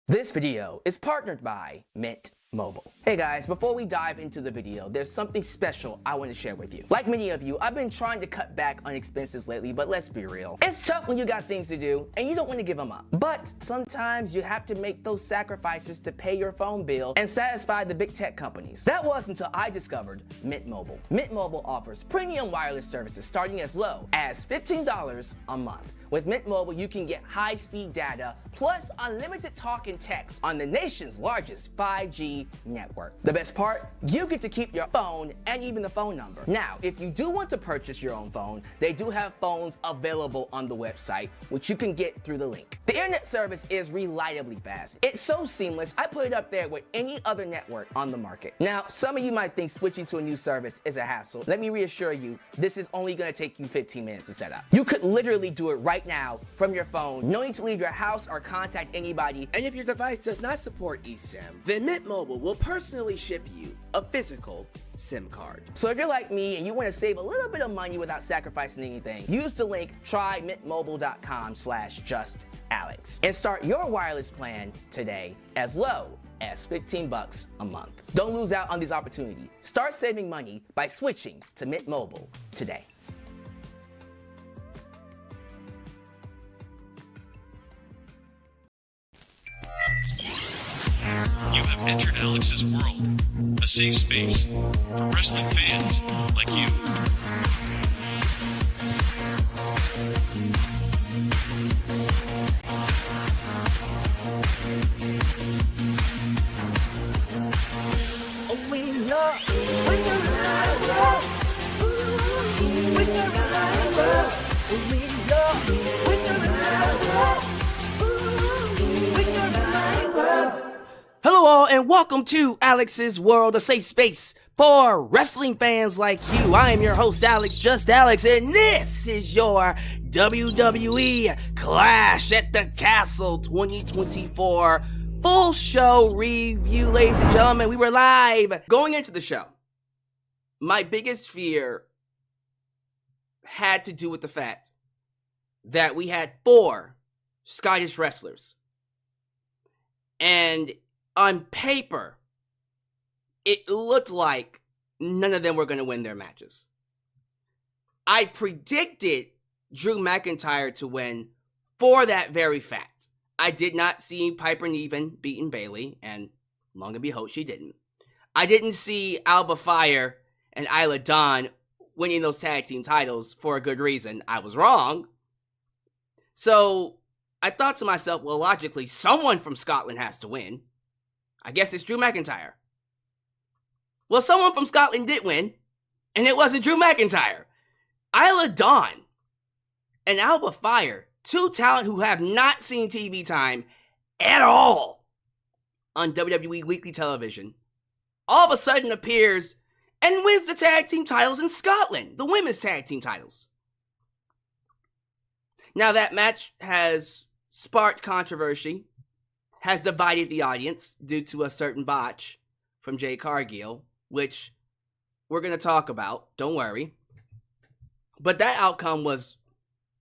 This video is partnered by Mint Mobile. Hey guys, before we dive into the video, there's something special I want to share with you. Like many of you, I've been trying to cut back on expenses lately, but let's be real. It's tough when you got things to do and you don't want to give them up. But sometimes you have to make those sacrifices to pay your phone bill and satisfy the big tech companies. That was until I discovered Mint Mobile. Mint Mobile offers premium wireless services starting as low as $15 a month. With Mint Mobile, you can get high-speed data plus unlimited talk and text on the nation's largest 5G network. The best part? You get to keep your phone and even the phone number. Now, if you do want to purchase your own phone, they do have phones available on the website, which you can get through the link. The internet service is reliably fast. It's so seamless, I put it up there with any other network on the market. Now, some of you might think switching to a new service is a hassle. Let me reassure you, this is only going to take you 15 minutes to set up. You could literally do it right now from your phone, no need to leave your house or contact anybody. And if your device does not support eSIM, then Mint Mobile will personally ship you a physical SIM card. So if you're like me and you want to save a little bit of money without sacrificing anything, use the link trymintmobile.com/justAlex and start your wireless plan today as low as $15 a month. Don't lose out on this opportunity. Start saving money by switching to Mint Mobile today. You have entered Alyx's world, a safe space for wrestling fans like you. Hello all and welcome to Alyx's World, a safe space for wrestling fans like you. I am your host Alyx, just Alyx, and this is your WWE Clash at the Castle 2024 full show review, ladies and gentlemen. We were live. Going into the show, my biggest fear had to do with the fact that we had 4 Scottish wrestlers. And on paper, it looked like none of them were going to win their matches. I predicted Drew McIntyre to win for that very fact. I did not see Piper Niven beating Bayley, and long and behold, she didn't. I didn't see Alba Fyre and Isla Dawn winning those tag team titles for a good reason. I was wrong. So I thought to myself, well, logically, someone from Scotland has to win. I guess it's Drew McIntyre. Well, someone from Scotland did win, and it wasn't Drew McIntyre. Isla Dawn and Alba Fyre, 2 talent who have not seen TV time at all on WWE weekly television, all of a sudden appears and wins the tag team titles in Scotland, the women's tag team titles. Now, that match has sparked controversy, has divided the audience due to a certain botch from Jay Cargill, which we're going to talk about, don't worry. But that outcome was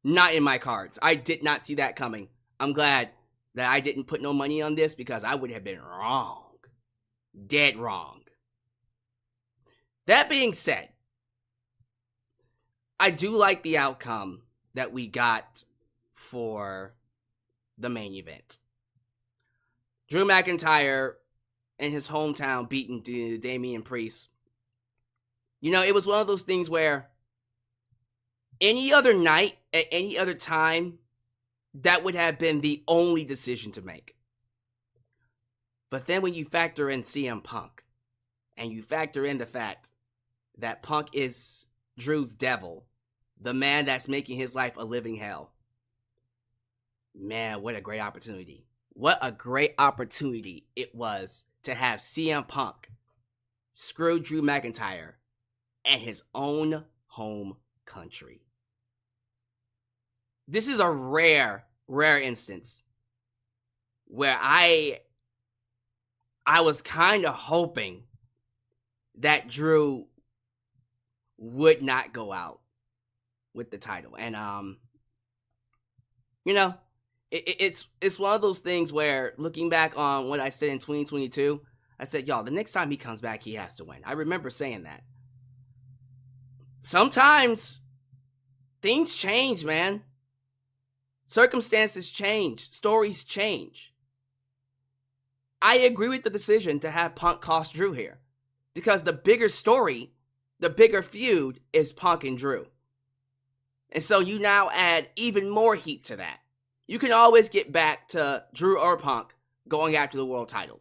not in my cards. I did not see that coming. I'm glad that I didn't put no money on this because I would have been wrong. Dead wrong. That being said, I do like the outcome that we got for the main event. Drew McIntyre in his hometown beating Damian Priest. You know, it was one of those things where any other night, at any other time, that would have been the only decision to make. But then when you factor in CM Punk, and you factor in the fact that Punk is Drew's devil, the man that's making his life a living hell, man, what a great opportunity. What a great opportunity it was to have CM Punk screw Drew McIntyre at his own home country. This is a rare instance where I was kind of hoping that Drew would not go out with the title. And, you know, It's one of those things where, looking back on what I said in 2022, I said, y'all, the next time he comes back, he has to win. I remember saying that. Sometimes things change, man. Circumstances change. Stories change. I agree with the decision to have Punk cost Drew here, because the bigger story, the bigger feud is Punk and Drew. And so you now add even more heat to that. You can always get back to Drew or Punk going after the world title.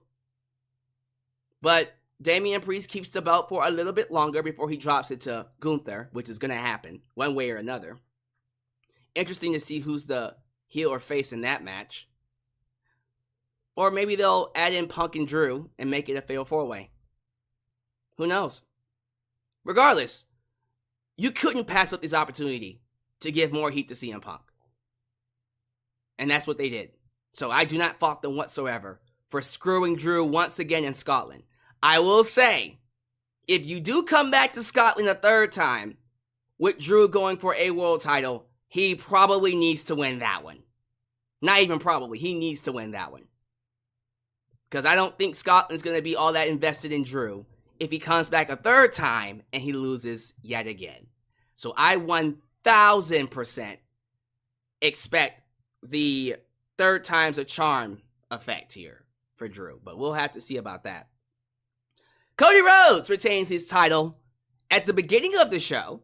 But Damian Priest keeps the belt for a little bit longer before he drops it to Gunther, which is going to happen one way or another. Interesting to see who's the heel or face in that match. Or maybe they'll add in Punk and Drew and make it a fatal 4-way. Who knows? Regardless, you couldn't pass up this opportunity to give more heat to CM Punk. And that's what they did. So I do not fault them whatsoever for screwing Drew once again in Scotland. I will say, if you do come back to Scotland a third time, with Drew going for a world title, he probably needs to win that one. Not even probably, he needs to win that one. Because I don't think Scotland's going to be all that invested in Drew if he comes back a third time and he loses yet again. So I 1000% expect the third time's a charm effect here for Drew. But we'll have to see about that. Cody Rhodes retains his title at the beginning of the show,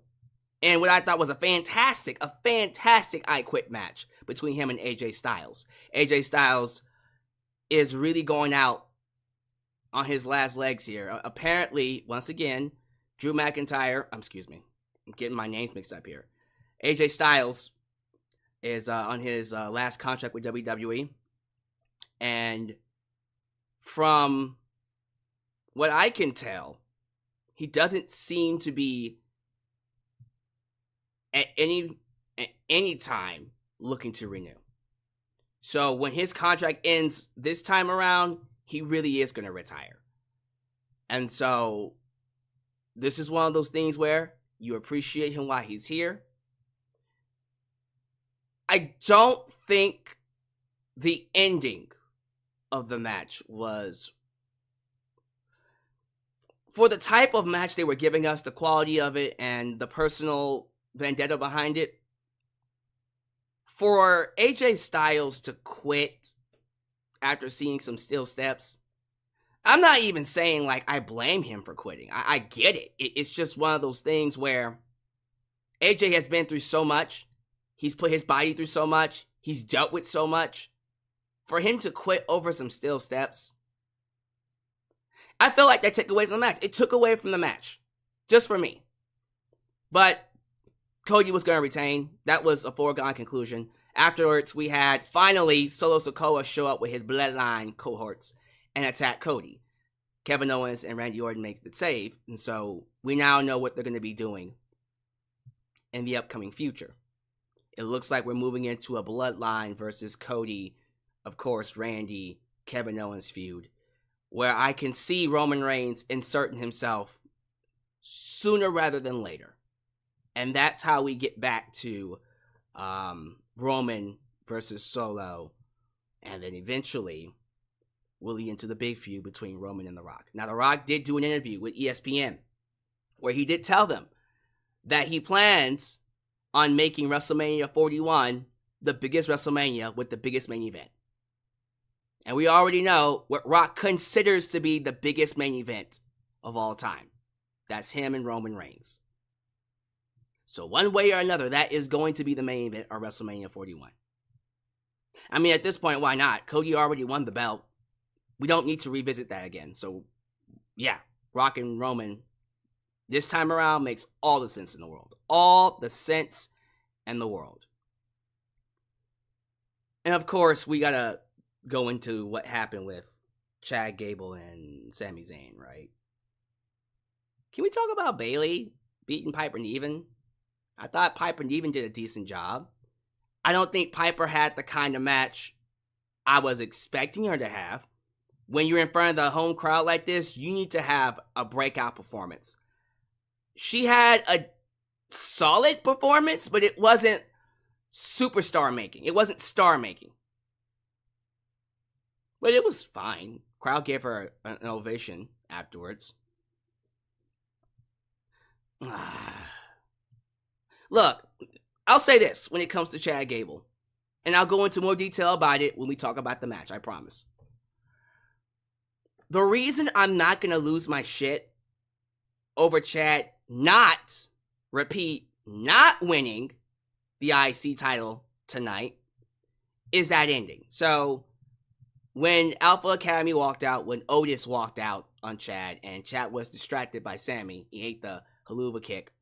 and what I thought was a fantastic I Quit match between him and AJ Styles. AJ Styles is really going out on his last legs here. Apparently, once again, Drew McIntyre, I'm getting my names mixed up here. AJ Styles is on his last contract with WWE, and from what I can tell, he doesn't seem to be at any time looking to renew. So when his contract ends this time around, he really is going to retire. And so this is one of those things where you appreciate him while he's here. I don't think the ending of the match was, for the type of match they were giving us, the quality of it, and the personal vendetta behind it, for AJ Styles to quit after seeing some steel steps, I'm not even saying like I blame him for quitting. I get it. It's just one of those things where AJ has been through so much. He's put his body through so much. He's dealt with so much. For him to quit over some steel steps, I feel like that took away from the match. It took away from the match. Just for me. But Cody was going to retain. That was a foregone conclusion. Afterwards, we had finally Solo Sikoa show up with his bloodline cohorts and attack Cody. Kevin Owens and Randy Orton make the save. And so we now know what they're going to be doing in the upcoming future. It looks like we're moving into a bloodline versus Cody, of course, Randy, Kevin Owens feud, where I can see Roman Reigns inserting himself sooner rather than later. And that's how we get back to Roman versus Solo. And then eventually, we'll lead into the big feud between Roman and The Rock. Now, The Rock did do an interview with ESPN, where he did tell them that he plans on making WrestleMania 41 the biggest WrestleMania with the biggest main event. And we already know what Rock considers to be the biggest main event of all time. That's him and Roman Reigns. So one way or another, that is going to be the main event of WrestleMania 41. I mean, at this point, why not? Cody already won the belt. We don't need to revisit that again. So, yeah, Rock and Roman this time around makes all the sense in the world. All the sense in the world. And of course, we gotta go into what happened with Chad Gable and Sami Zayn, right? Can we talk about Bayley beating Piper Niven? I thought Piper Niven did a decent job. I don't think Piper had the kind of match I was expecting her to have. When you're in front of the home crowd like this, you need to have a breakout performance. She had a solid performance, but it wasn't superstar making. It wasn't star making. But it was fine. Crowd gave her an ovation afterwards. Look, I'll say this when it comes to Chad Gable. And I'll go into more detail about it when we talk about the match, I promise. The reason I'm not going to lose my shit over Chad not winning the IC title tonight is that ending. So, when Alpha Academy walked out, when Otis walked out on Chad, and Chad was distracted by Sammy, he ate the haluva kick,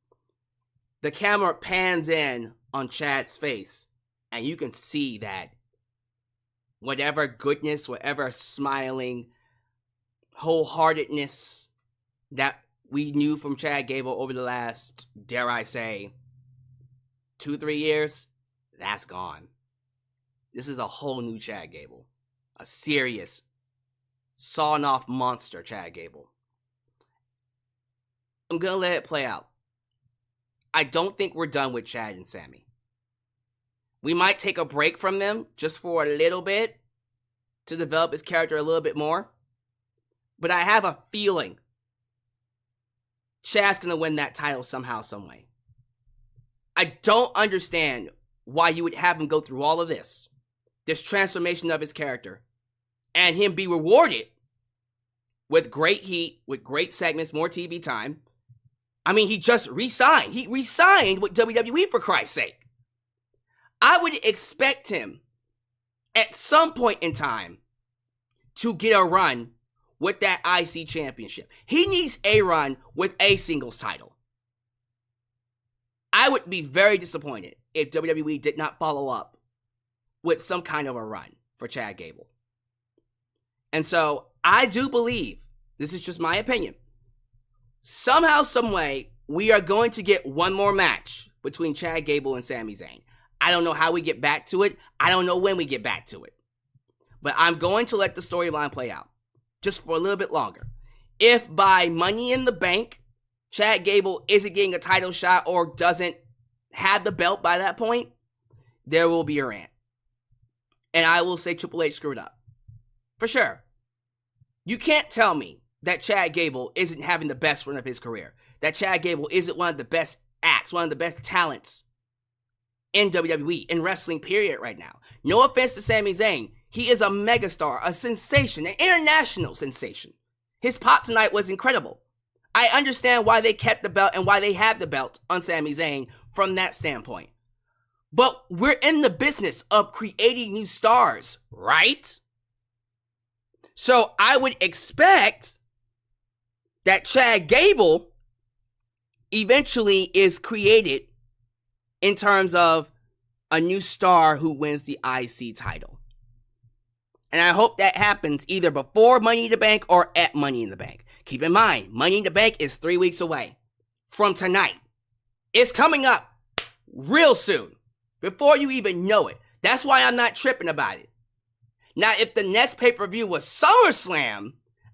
the camera pans in on Chad's face, and you can see that whatever goodness, whatever smiling, wholeheartedness that we knew from Chad Gable over the last, dare I say, 2-3 years, that's gone. This is a whole new Chad Gable. A serious, sawn-off monster Chad Gable. I'm gonna let it play out. I don't think we're done with Chad and Sammy. We might take a break from them just for a little bit to develop his character a little bit more. But I have a feeling Chad's gonna win that title somehow, some way. I don't understand why you would have him go through all of this transformation of his character, and him be rewarded with great heat, with great segments, more TV time. I mean, he just re-signed. He re-signed with WWE, for Christ's sake. I would expect him at some point in time to get a run with that IC championship. He needs a run with a singles title. I would be very disappointed if WWE did not follow up with some kind of a run for Chad Gable. And so I do believe, this is just my opinion, somehow, some way, we are going to get one more match between Chad Gable and Sami Zayn. I don't know how we get back to it. I don't know when we get back to it. But I'm going to let the storyline play out just for a little bit longer. If by Money in the Bank, Chad Gable isn't getting a title shot or doesn't have the belt by that point, there will be a rant. And I will say Triple H screwed up. For sure. You can't tell me that Chad Gable isn't having the best run of his career. That Chad Gable isn't one of the best acts, one of the best talents in WWE, in wrestling period right now. No offense to Sami Zayn. He is a megastar, a sensation, an international sensation. His pop tonight was incredible. I understand why they kept the belt and why they have the belt on Sami Zayn from that standpoint. But we're in the business of creating new stars, right? So I would expect that Chad Gable eventually is created in terms of a new star who wins the IC title. And I hope that happens either before Money in the Bank or at Money in the Bank. Keep in mind, Money in the Bank is 3 weeks away from tonight. It's coming up real soon, before you even know it. That's why I'm not tripping about it. Now, if the next pay-per-view was SummerSlam,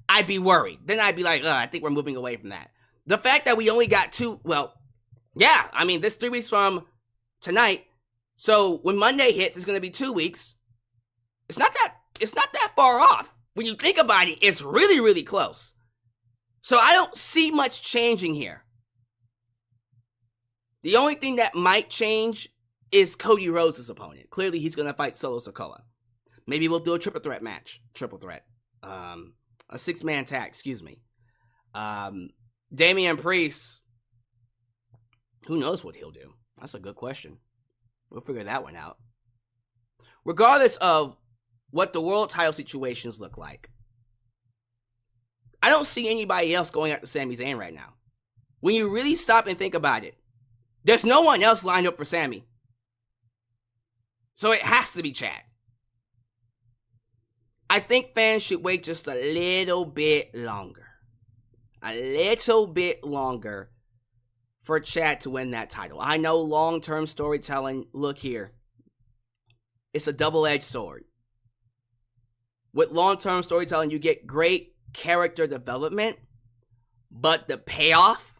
I'd be worried. Then I'd be like, I think we're moving away from that. The fact that we only got 2, this 3 weeks from tonight. So when Monday hits, it's going to be 2 weeks. It's not that far off. When you think about it, it's really, really close. So I don't see much changing here. The only thing that might change is Cody Rhodes' opponent. Clearly, he's going to fight Solo Sikoa. Maybe we'll do a triple threat match. A 6-man tag, excuse me. Damian Priest, who knows what he'll do? That's a good question. We'll figure that one out. Regardless of what the world title situations look like, I don't see anybody else going after Sami Zayn right now. When you really stop and think about it, there's no one else lined up for Sami. So it has to be Chad. I think fans should wait just a little bit longer. A little bit longer for Chad to win that title. I know long-term storytelling, look here. It's a double-edged sword. With long-term storytelling, you get great character development, but the payoff,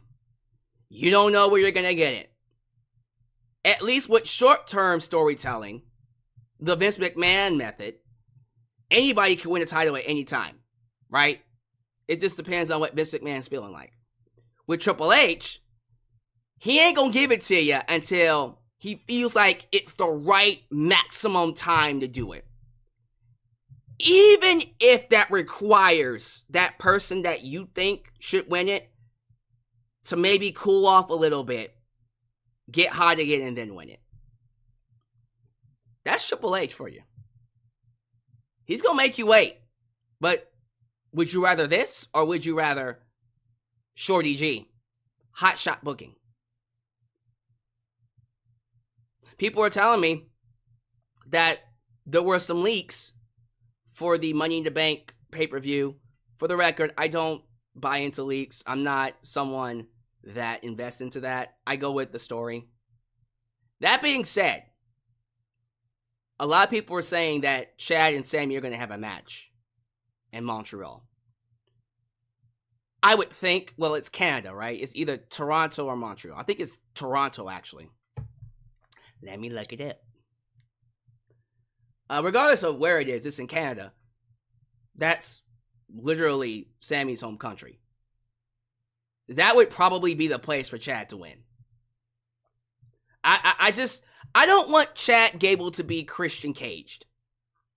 you don't know where you're going to get it. At least with short-term storytelling, the Vince McMahon method, Anybody can win a title at any time, right? It just depends on what Vince McMahon's feeling like. With Triple H, he ain't gonna give it to you until he feels like it's the right maximum time to do it. Even if that requires that person that you think should win it to maybe cool off a little bit, get hot again, and then win it. That's Triple H for you. He's gonna make you wait. But would you rather this, or would you rather Shorty G? Hot shot booking. People are telling me that there were some leaks for the Money in the Bank pay-per-view. For the record, I don't buy into leaks. I'm not someone that invests into that. I go with the story. That being said, a lot of people are saying that Chad and Sammy are going to have a match in Montreal. I would think, well, it's Canada, right? It's either Toronto or Montreal. I think it's Toronto, actually. Let me look it up. Regardless of where it is, it's in Canada. That's literally Sammy's home country. That would probably be the place for Chad to win. I don't want Chad Gable to be Christian caged.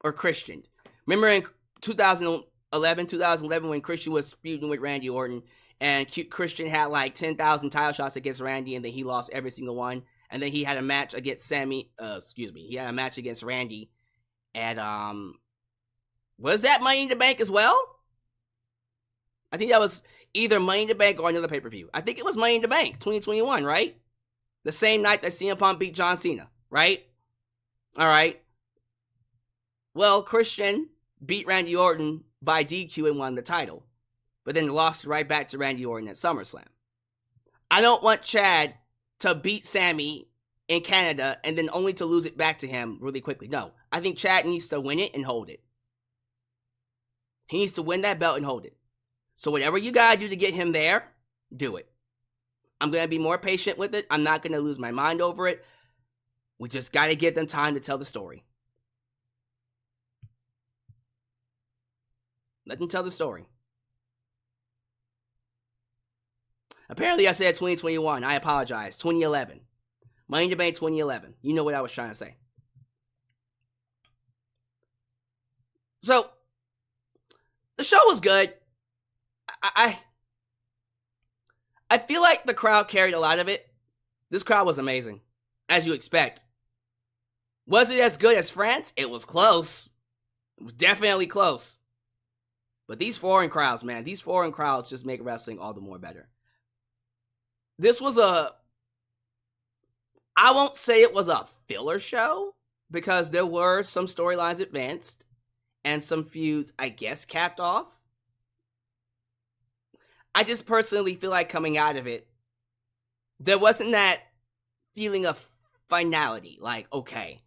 Or Christian. Remember in 2011 when Christian was feuding with Randy Orton, and Christian had like 10,000 title shots against Randy, and then he lost every single one. And then he had a match against he had a match against Randy at, was that Money in the Bank as well? I think that was either Money in the Bank or another pay-per-view. I think it was Money in the Bank, 2021, right? The same night that CM Punk beat John Cena, right? All right. Well, Christian beat Randy Orton by DQ and won the title, but then lost right back to Randy Orton at SummerSlam. I don't want Chad to beat Sammy in Canada and then only to lose it back to him really quickly. No, I think Chad needs to win it and hold it. He needs to win that belt and hold it. So whatever you gotta do to get him there, do it. I'm gonna be more patient with it. I'm not gonna lose my mind over it. We just gotta give them time to tell the story. Let them tell the story. Apparently I said 2021. I apologize. 2011. Money in the Bank 2011. You know what I was trying to say. So, the show was good. I feel like the crowd carried a lot of it. This crowd was amazing, as you expect. Was it as good as France? It was close. It was definitely close. But these foreign crowds, man, these foreign crowds just make wrestling all the more better. This was I won't say it was a filler show, because there were some storylines advanced and some feuds, I guess, capped off. I just personally feel like coming out of it, there wasn't that feeling of finality. Like, okay,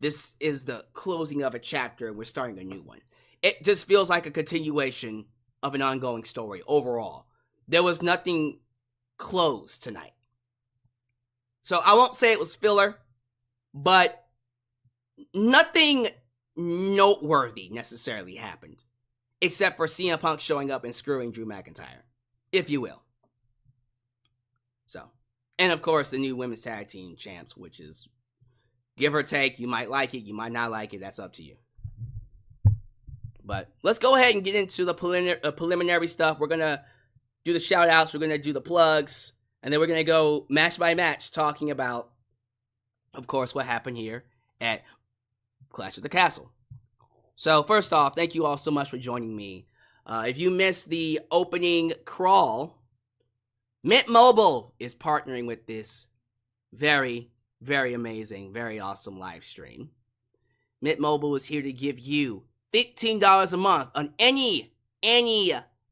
this is the closing of a chapter, we're starting a new one. It just feels like a continuation of an ongoing story overall. There was nothing closed tonight. So I won't say it was filler, but nothing noteworthy necessarily happened, except for CM Punk showing up and screwing Drew McIntyre, if you will. So, and of course the new women's tag team champs, which is give or take. You might like it, you might not like it. That's up to you. But let's go ahead and get into the preliminary stuff. We're going to do the shout outs, we're going to do the plugs, and then we're going to go match by match talking about, of course, what happened here at Clash of the Castle. So first off, thank you all so much for joining me. If you missed the opening crawl, Mint Mobile is partnering with this very, very amazing, very awesome live stream. Mint Mobile is here to give you $15 a month on any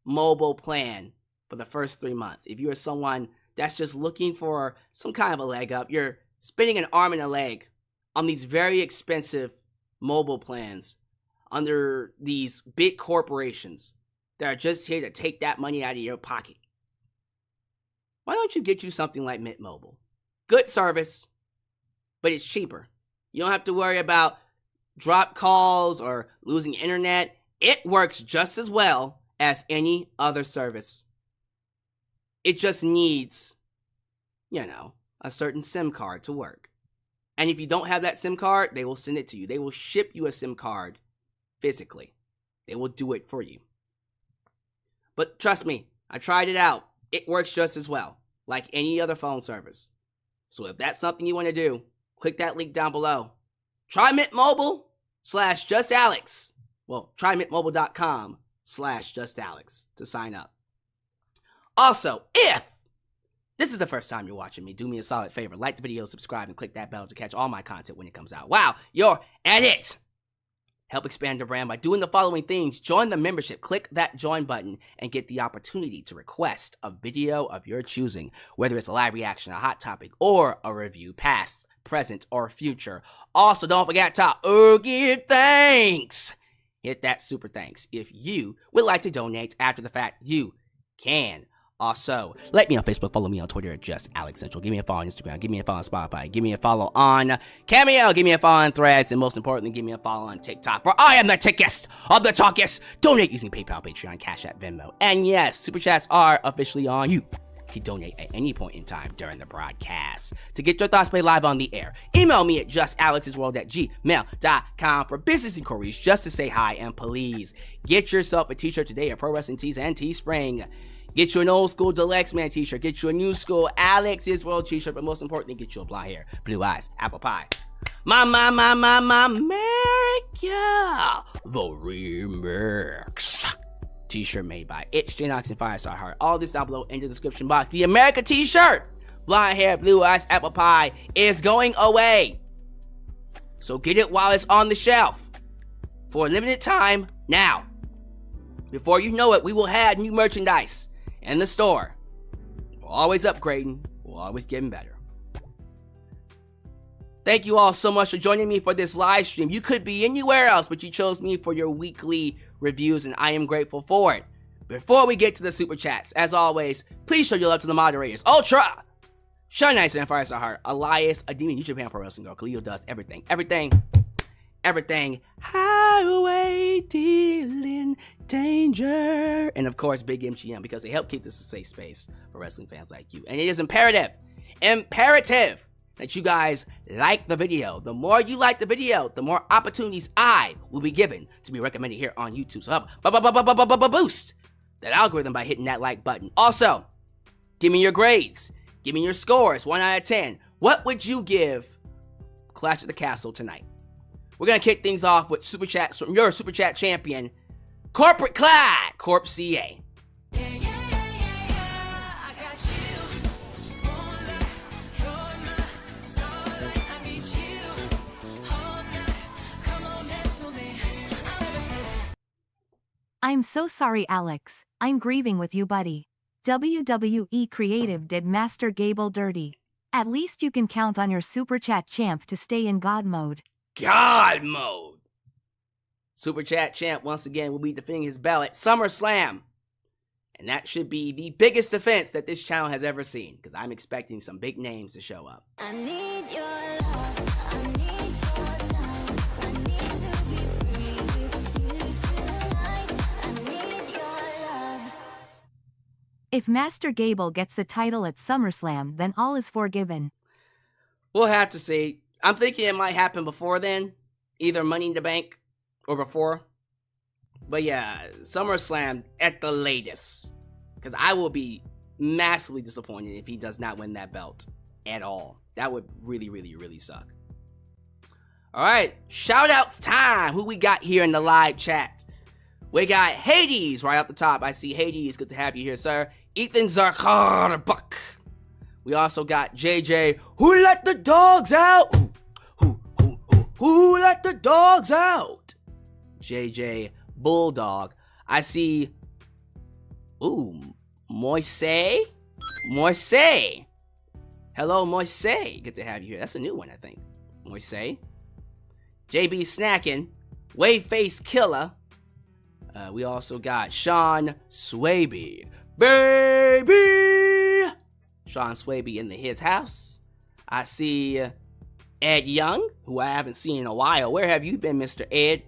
mobile plan for the first 3 months. If you're someone that's just looking for some kind of a leg up, you're spending an arm and a leg on these very expensive mobile plans under these big corporations that are just here to take that money out of your pocket. Why don't you get you something like Mint Mobile? Good service, but it's cheaper. You don't have to worry about drop calls or losing internet, it works just as well as any other service. It just needs, a certain SIM card to work. And if you don't have that SIM card, they will send it to you. They will ship you a SIM card physically. They will do it for you. But trust me, I tried it out. It works just as well, like any other phone service. So if that's something you want to do, click that link down below. Try Mint Mobile /JustAlex. Well, try mintmobile.com/JustAlex to sign up. Also, if this is the first time you're watching me, do me a solid favor. Like the video, subscribe, and click that bell to catch all my content when it comes out. Wow, you're at it! Help expand your brand by doing the following things. Join the membership. Click that join button and get the opportunity to request a video of your choosing, whether it's a live reaction, a hot topic, or a review, past, present, or future. Also, don't forget to give thanks. Hit that super thanks. If you would like to donate after the fact, you can. Also, like me on Facebook, follow me on Twitter at @JustAlexCentral. Give me a follow on Instagram, give me a follow on Spotify, give me a follow on Cameo, give me a follow on Threads, and most importantly, give me a follow on TikTok, for I am the tickest of the talkest. Donate using PayPal, Patreon, Cash App, Venmo, and yes, Super Chats are officially on. You can donate at any point in time during the broadcast. To get your thoughts played live on the air, email me at justalexsworld@gmail.com for business inquiries, just to say hi, and please get yourself a t-shirt today at Pro Wrestling Tees and Teespring. Get you an old school Deluxe Man t-shirt. Get you a new school Alex's World t-shirt. But most importantly, get you a blonde hair, blue eyes, apple pie. My, America. The Remix. T-shirt made by It's Janox and Firestar Heart. All this down below in the description box. The America t-shirt. Blonde hair, blue eyes, apple pie is going away. So get it while it's on the shelf. For a limited time now. Before you know it, we will have new merchandise in the store. We're always upgrading. We're always getting better. Thank you all so much for joining me for this live stream. You could be anywhere else, but you chose me for your weekly reviews, and I am grateful for it. Before we get to the super chats, as always, please show your love to the moderators. Ultra! Sean Nice and Firestar Heart, Elias, Adina, New Japan Pro Wrestling Girl, Khalil does everything. Highway dealing danger. And of course, Big MGM, because they help keep this a safe space for wrestling fans like you. And it is imperative that you guys like the video. The more you like the video, the more opportunities I will be given to be recommended here on YouTube. So help boost that algorithm by hitting that like button. Also, give me your grades. Give me your scores, 1 out of 10. What would you give Clash at the Castle tonight? We're going to kick things off with Super Chats from your Super Chat champion, Corporate Clyde, Corp CA. I'm so sorry, Alex. I'm grieving with you, buddy. WWE Creative did Master Gable dirty. At least you can count on your Super Chat champ to stay in God mode. God mode. Super Chat champ once again will be defending his belt at SummerSlam. And that should be the biggest defense that this channel has ever seen, because I'm expecting some big names to show up. I need your love, I need your time, I need to be free with you tonight, I need your love. If Master Gable gets the title at SummerSlam, then all is forgiven. We'll have to see. I'm thinking it might happen before then, either Money in the Bank or before. But yeah, SummerSlam at the latest, because I will be massively disappointed if he does not win that belt at all. That would really, really, really suck. All right, shout-outs time. Who we got here in the live chat? We got Hades right up the top. I see Hades. Good to have you here, sir. Ethan Zarkarbuck. We also got JJ. Who let the dogs out? Who let the dogs out? JJ Bulldog. I see. Ooh, Moise. Hello, Moise. Good to have you here. That's a new one, I think. Moise. JB Snackin. Waveface Killer. We also got Sean Swaby. Baby! Sean Swaby in his house. I see Ed Young, who I haven't seen in a while. Where have you been, Mr. Ed?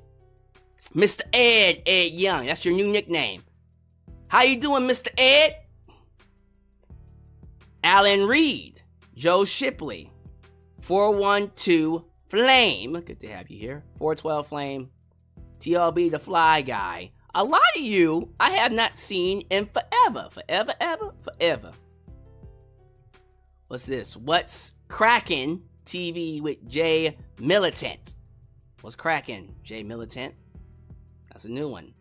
Mr. Ed Young, that's your new nickname. How you doing, Mr. Ed? Alan Reed, Joe Shipley, 412 Flame, good to have you here, 412 Flame, TLB the Fly Guy. A lot of you I have not seen in forever. What's this? What's Crackin' TV with Jay Militant? What's Crackin', Jay Militant? That's a new one.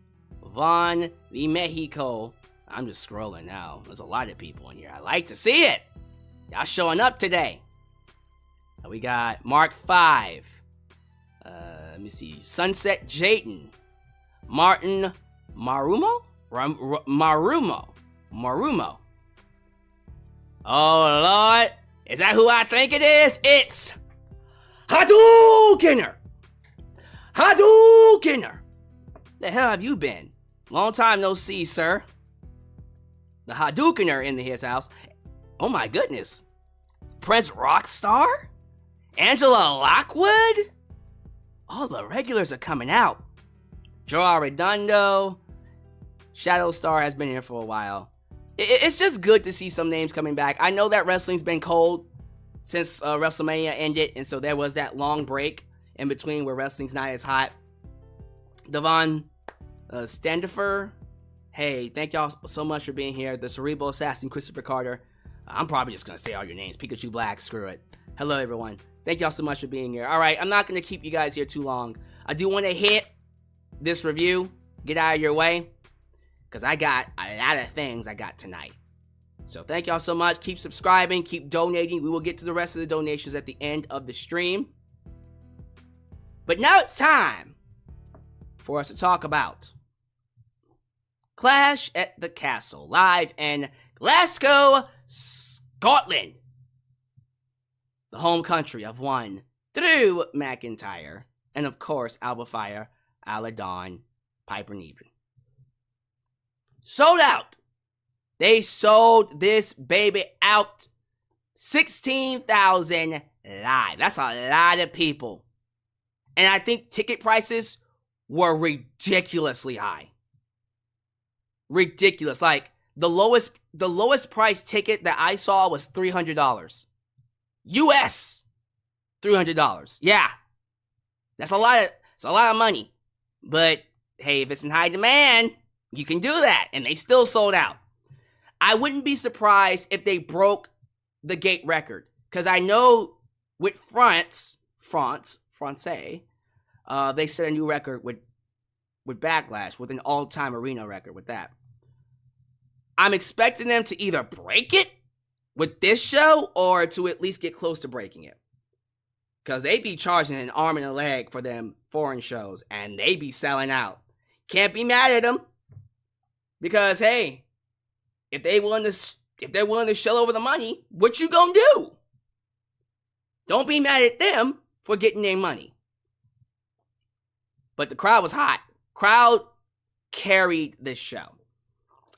Von the Mexico. I'm just scrolling now. There's a lot of people in here. I like to see it. Y'all showing up today. We got Mark 5. Let me see. Sunset Jayton. Martin Marumo? Marumo. Oh, Lord. Is that who I think it is? It's Hadoukener. The hell have you been? Long time no see, sir. The Hadoukener in his house. Oh my goodness. Prince Rockstar? Angela Lockwood? All the regulars are coming out. Joe Arredondo. Shadow Star has been here for a while. It's just good to see some names coming back. I know that wrestling's been cold since WrestleMania ended, and so there was that long break in between where wrestling's not as hot. Devon Standifer. Hey, thank y'all so much for being here. The Cerebral Assassin, Christopher Carter. I'm probably just going to say all your names. Pikachu Black, screw it. Hello, everyone. Thank y'all so much for being here. All right, I'm not going to keep you guys here too long. I do want to hit this review. Get out of your way. Because I got a lot of things I got tonight. So thank y'all so much. Keep subscribing. Keep donating. We will get to the rest of the donations at the end of the stream. But now it's time for us to talk about Clash at the Castle, live in Glasgow, Scotland. The home country of one Drew McIntyre. And of course, Alba Fyre, Isla Dawn, Piper Niven. Sold out. They sold this baby out. 16,000 live. That's a lot of people. And I think ticket prices were ridiculously high. Ridiculous. Like the lowest price ticket that I saw was $300. US $300. Yeah. That's a lot of money. But hey, if it's in high demand, you can do that, and they still sold out. I wouldn't be surprised if they broke the gate record, because I know with France, they set a new record with Backlash, with an all-time arena record with that. I'm expecting them to either break it with this show, or to at least get close to breaking it. Because they be charging an arm and a leg for them foreign shows, and they be selling out. Can't be mad at them. Because hey, if they're willing to shell over the money, what you gonna do? Don't be mad at them for getting their money. But the crowd was hot. Crowd carried this show.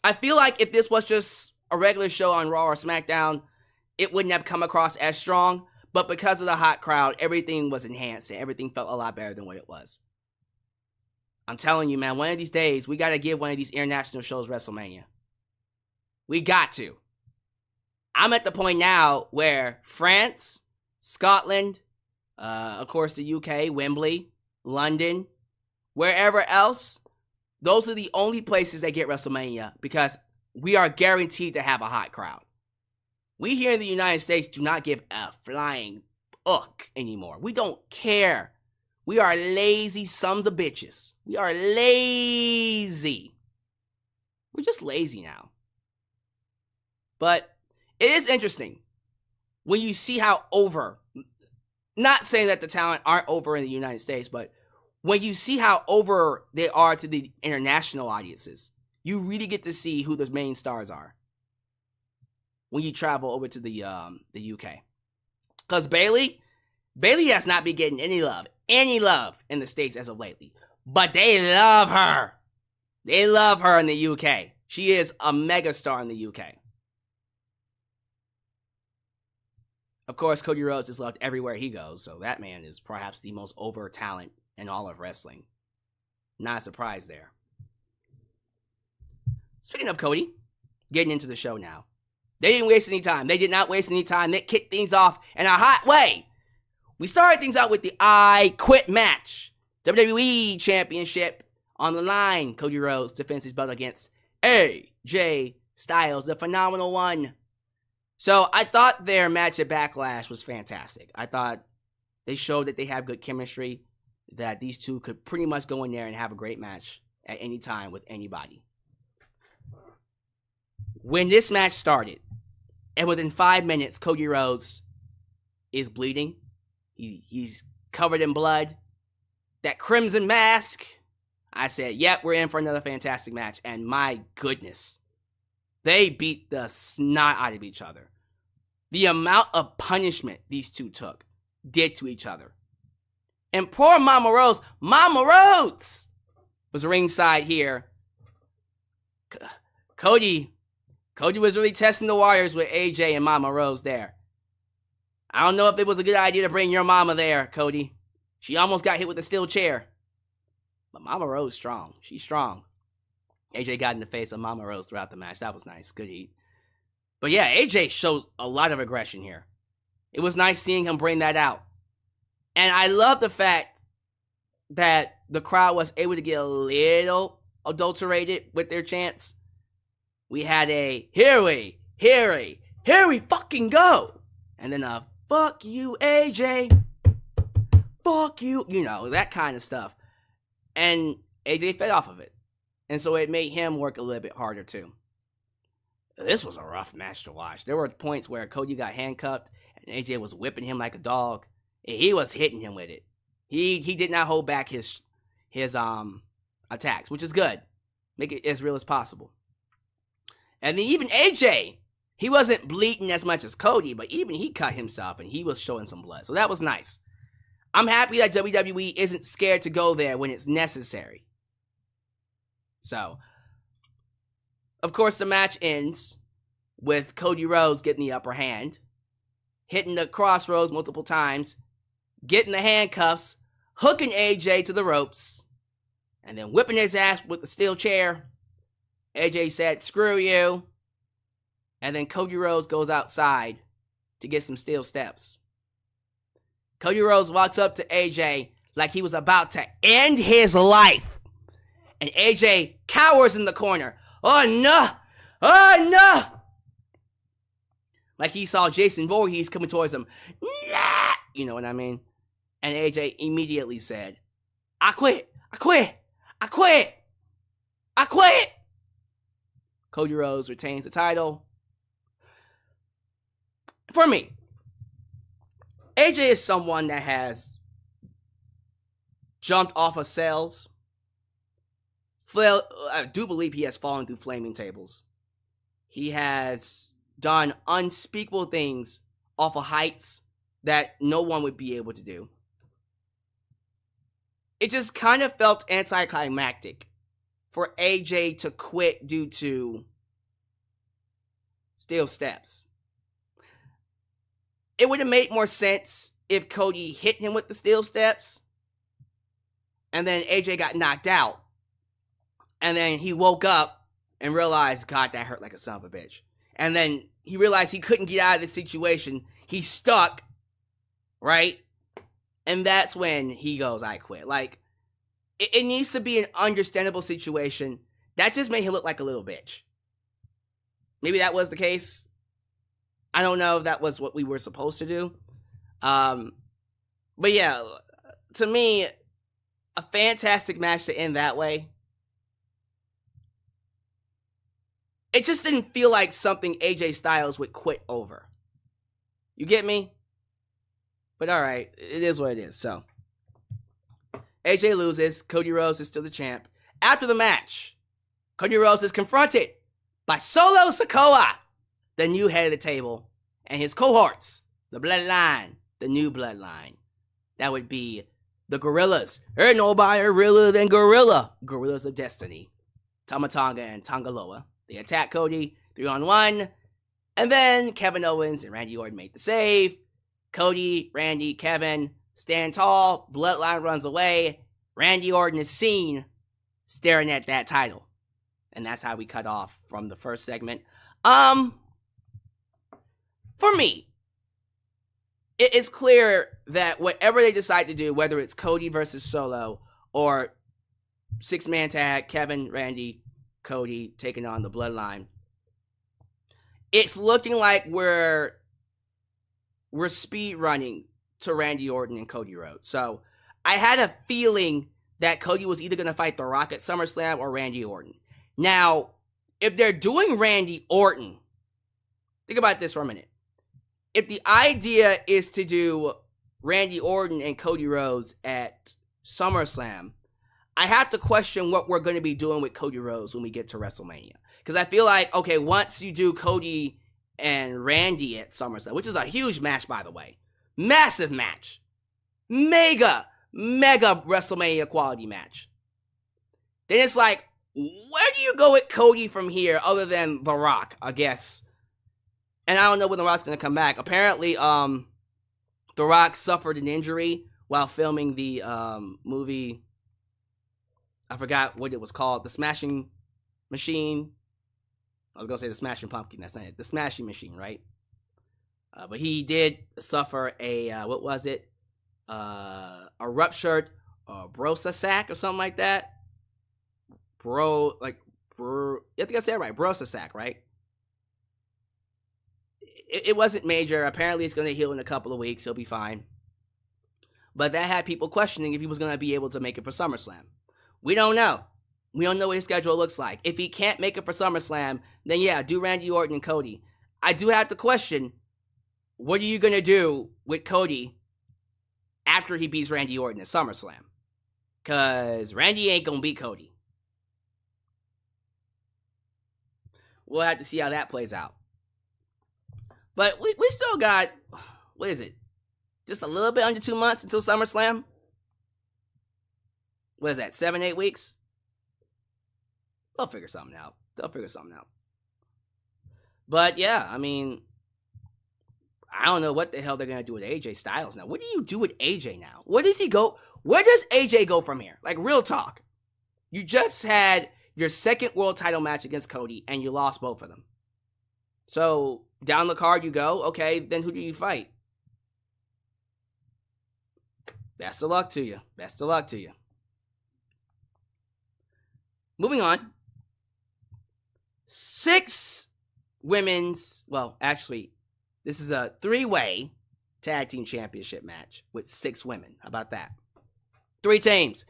I feel like if this was just a regular show on Raw or SmackDown, it wouldn't have come across as strong. But because of the hot crowd, everything was enhanced and everything felt a lot better than what it was. I'm telling you, man, one of these days, we got to give one of these international shows WrestleMania. We got to. I'm at the point now where France, Scotland, of course the UK, Wembley, London, wherever else, those are the only places that get WrestleMania because we are guaranteed to have a hot crowd. We here in the United States do not give a flying uck anymore. We don't care. We are lazy sons of bitches. We are lazy. We're just lazy now. But it is interesting when you see how over, not saying that the talent aren't over in the United States, but when you see how over they are to the international audiences, you really get to see who the main stars are when you travel over to the UK. Because Bayley has not been getting any love in the States as of lately. But they love her. They love her in the UK. She is a megastar in the UK. Of course, Cody Rhodes is loved everywhere he goes, so that man is perhaps the most over talent in all of wrestling. Not a surprise there. Speaking of Cody, getting into the show now. They didn't waste any time. They did not waste any time. They kicked things off in a hot way. We started things out with the I Quit match. WWE Championship on the line. Cody Rhodes defends his belt against AJ Styles, the phenomenal one. So I thought their match at Backlash was fantastic. I thought they showed that they have good chemistry, that these two could pretty much go in there and have a great match at any time with anybody. When this match started, and within 5 minutes, Cody Rhodes is bleeding. He's covered in blood. That crimson mask. I said, yep, we're in for another fantastic match. And my goodness, they beat the snot out of each other. The amount of punishment these two did to each other. And poor Mama Rose was ringside here. Cody was really testing the waters with AJ and Mama Rose there. I don't know if it was a good idea to bring your mama there, Cody. She almost got hit with a steel chair. But Mama Rose strong. She's strong. AJ got in the face of Mama Rose throughout the match. That was nice. Good heat. But yeah, AJ shows a lot of aggression here. It was nice seeing him bring that out. And I love the fact that the crowd was able to get a little adulterated with their chants. We had a, here we fucking go. And then a, fuck you, AJ. Fuck you. You know, that kind of stuff. And AJ fed off of it. And so it made him work a little bit harder too. This was a rough match to watch. There were points where Cody got handcuffed and AJ was whipping him like a dog. And he was hitting him with it. He did not hold back his attacks, which is good. Make it as real as possible. And then even AJ, he wasn't bleeding as much as Cody, but even he cut himself and he was showing some blood. So that was nice. I'm happy that WWE isn't scared to go there when it's necessary. So, of course, the match ends with Cody Rhodes getting the upper hand, hitting the crossroads multiple times, getting the handcuffs, hooking AJ to the ropes, and then whipping his ass with the steel chair. AJ said, screw you. And then Cody Rhodes goes outside to get some steel steps. Cody Rhodes walks up to AJ like he was about to end his life. And AJ cowers in the corner. Oh no! Oh no! Like he saw Jason Voorhees coming towards him. Nah! You know what I mean? And AJ immediately said, I quit! I quit! I quit! I quit! Cody Rhodes retains the title. For me, AJ is someone that has jumped off of cells. I do believe he has fallen through flaming tables. He has done unspeakable things off of heights that no one would be able to do. It just kind of felt anticlimactic for AJ to quit due to steel steps. It would have made more sense if Cody hit him with the steel steps and then AJ got knocked out. And then he woke up and realized, God, that hurt like a son of a bitch. And then he realized he couldn't get out of the situation. He's stuck, right? And that's when he goes, I quit. Like, it needs to be an understandable situation. That just made him look like a little bitch. Maybe that was the case. I don't know if that was what we were supposed to do. But yeah, to me, a fantastic match to end that way. It just didn't feel like something AJ Styles would quit over. You get me? But alright, it is what it is. So, AJ loses. Cody Rhodes is still the champ. After the match, Cody Rhodes is confronted by Solo Sikoa, the new head of the table, and his cohorts, the Bloodline, the new Bloodline. That would be the Gorillas. Ain't nobody realer than Gorilla. Gorillas of Destiny. Tama Tonga and Tongaloa. They attack Cody 3-on-1. And then Kevin Owens and Randy Orton make the save. Cody, Randy, Kevin stand tall. Bloodline runs away. Randy Orton is seen staring at that title. And that's how we cut off from the first segment. For me, it is clear that whatever they decide to do, whether it's Cody versus Solo or six-man tag, Kevin, Randy, Cody taking on the Bloodline, it's looking like we're speed running to Randy Orton and Cody Rhodes. So I had a feeling that Cody was either going to fight The Rock at SummerSlam or Randy Orton. Now, if they're doing Randy Orton, think about this for a minute. If the idea is to do Randy Orton and Cody Rhodes at SummerSlam, I have to question what we're going to be doing with Cody Rhodes when we get to WrestleMania. Because I feel like, okay, once you do Cody and Randy at SummerSlam, which is a huge match, by the way. Massive match. Mega WrestleMania quality match. Then it's like, where do you go with Cody from here other than The Rock, I guess? And I don't know when The Rock's going to come back. Apparently, The Rock suffered an injury while filming the movie. I forgot what it was called. The Smashing Machine. I was going to say The Smashing Pumpkin. That's not it. The Smashing Machine, right? But he did suffer a, what was it? A ruptured brosa sac or something like that. I think I said it right. Brosa sac, right? It wasn't major. Apparently, it's going to heal in a couple of weeks. He'll be fine. But that had people questioning if he was going to be able to make it for SummerSlam. We don't know. We don't know what his schedule looks like. If he can't make it for SummerSlam, then yeah, do Randy Orton and Cody. I do have to question, what are you going to do with Cody after he beats Randy Orton at SummerSlam? Because Randy ain't going to beat Cody. We'll have to see how that plays out. But we still got, what is it? Just a little bit under 2 months until SummerSlam? What is that, 7-8 weeks? They'll figure something out. But yeah, I mean, I don't know what the hell they're going to do with AJ Styles now. What do you do with AJ now? Where does he go? Where does AJ go from here? Like, real talk. You just had your second world title match against Cody, and you lost both of them. So, down the card you go. Okay, then who do you fight? Best of luck to you. Moving on. 6 women's, well, actually, this is a 3-way tag team championship match with 6 women. How about that? 3 teams.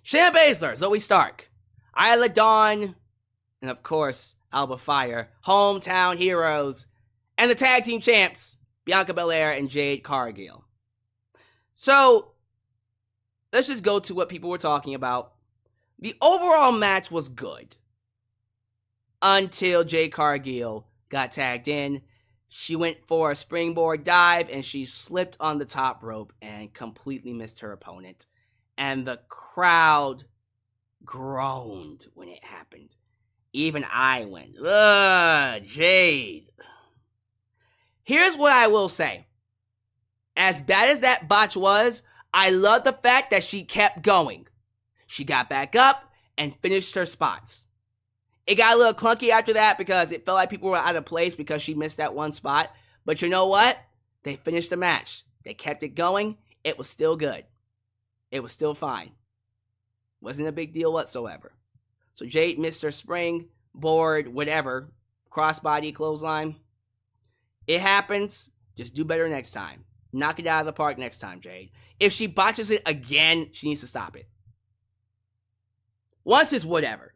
Shayna Baszler, Zoe Stark, Isla Dawn, and of course, Alba Fyre, hometown heroes, and the tag team champs, Bianca Belair and Jade Cargill. So, let's just go to what people were talking about. The overall match was good until Jade Cargill got tagged in. She went for a springboard dive and she slipped on the top rope and completely missed her opponent. And the crowd groaned when it happened. Even I went, ugh, Jade. Here's what I will say. As bad as that botch was, I love the fact that she kept going. She got back up and finished her spots. It got a little clunky after that because it felt like people were out of place because she missed that one spot. But you know what? They finished the match. They kept it going. It was still good. It was still fine. Wasn't a big deal whatsoever. So Jade missed her spring, board, whatever, crossbody, clothesline. It happens. Just do better next time. Knock it out of the park next time, Jade. If she botches it again, she needs to stop it. Once is whatever.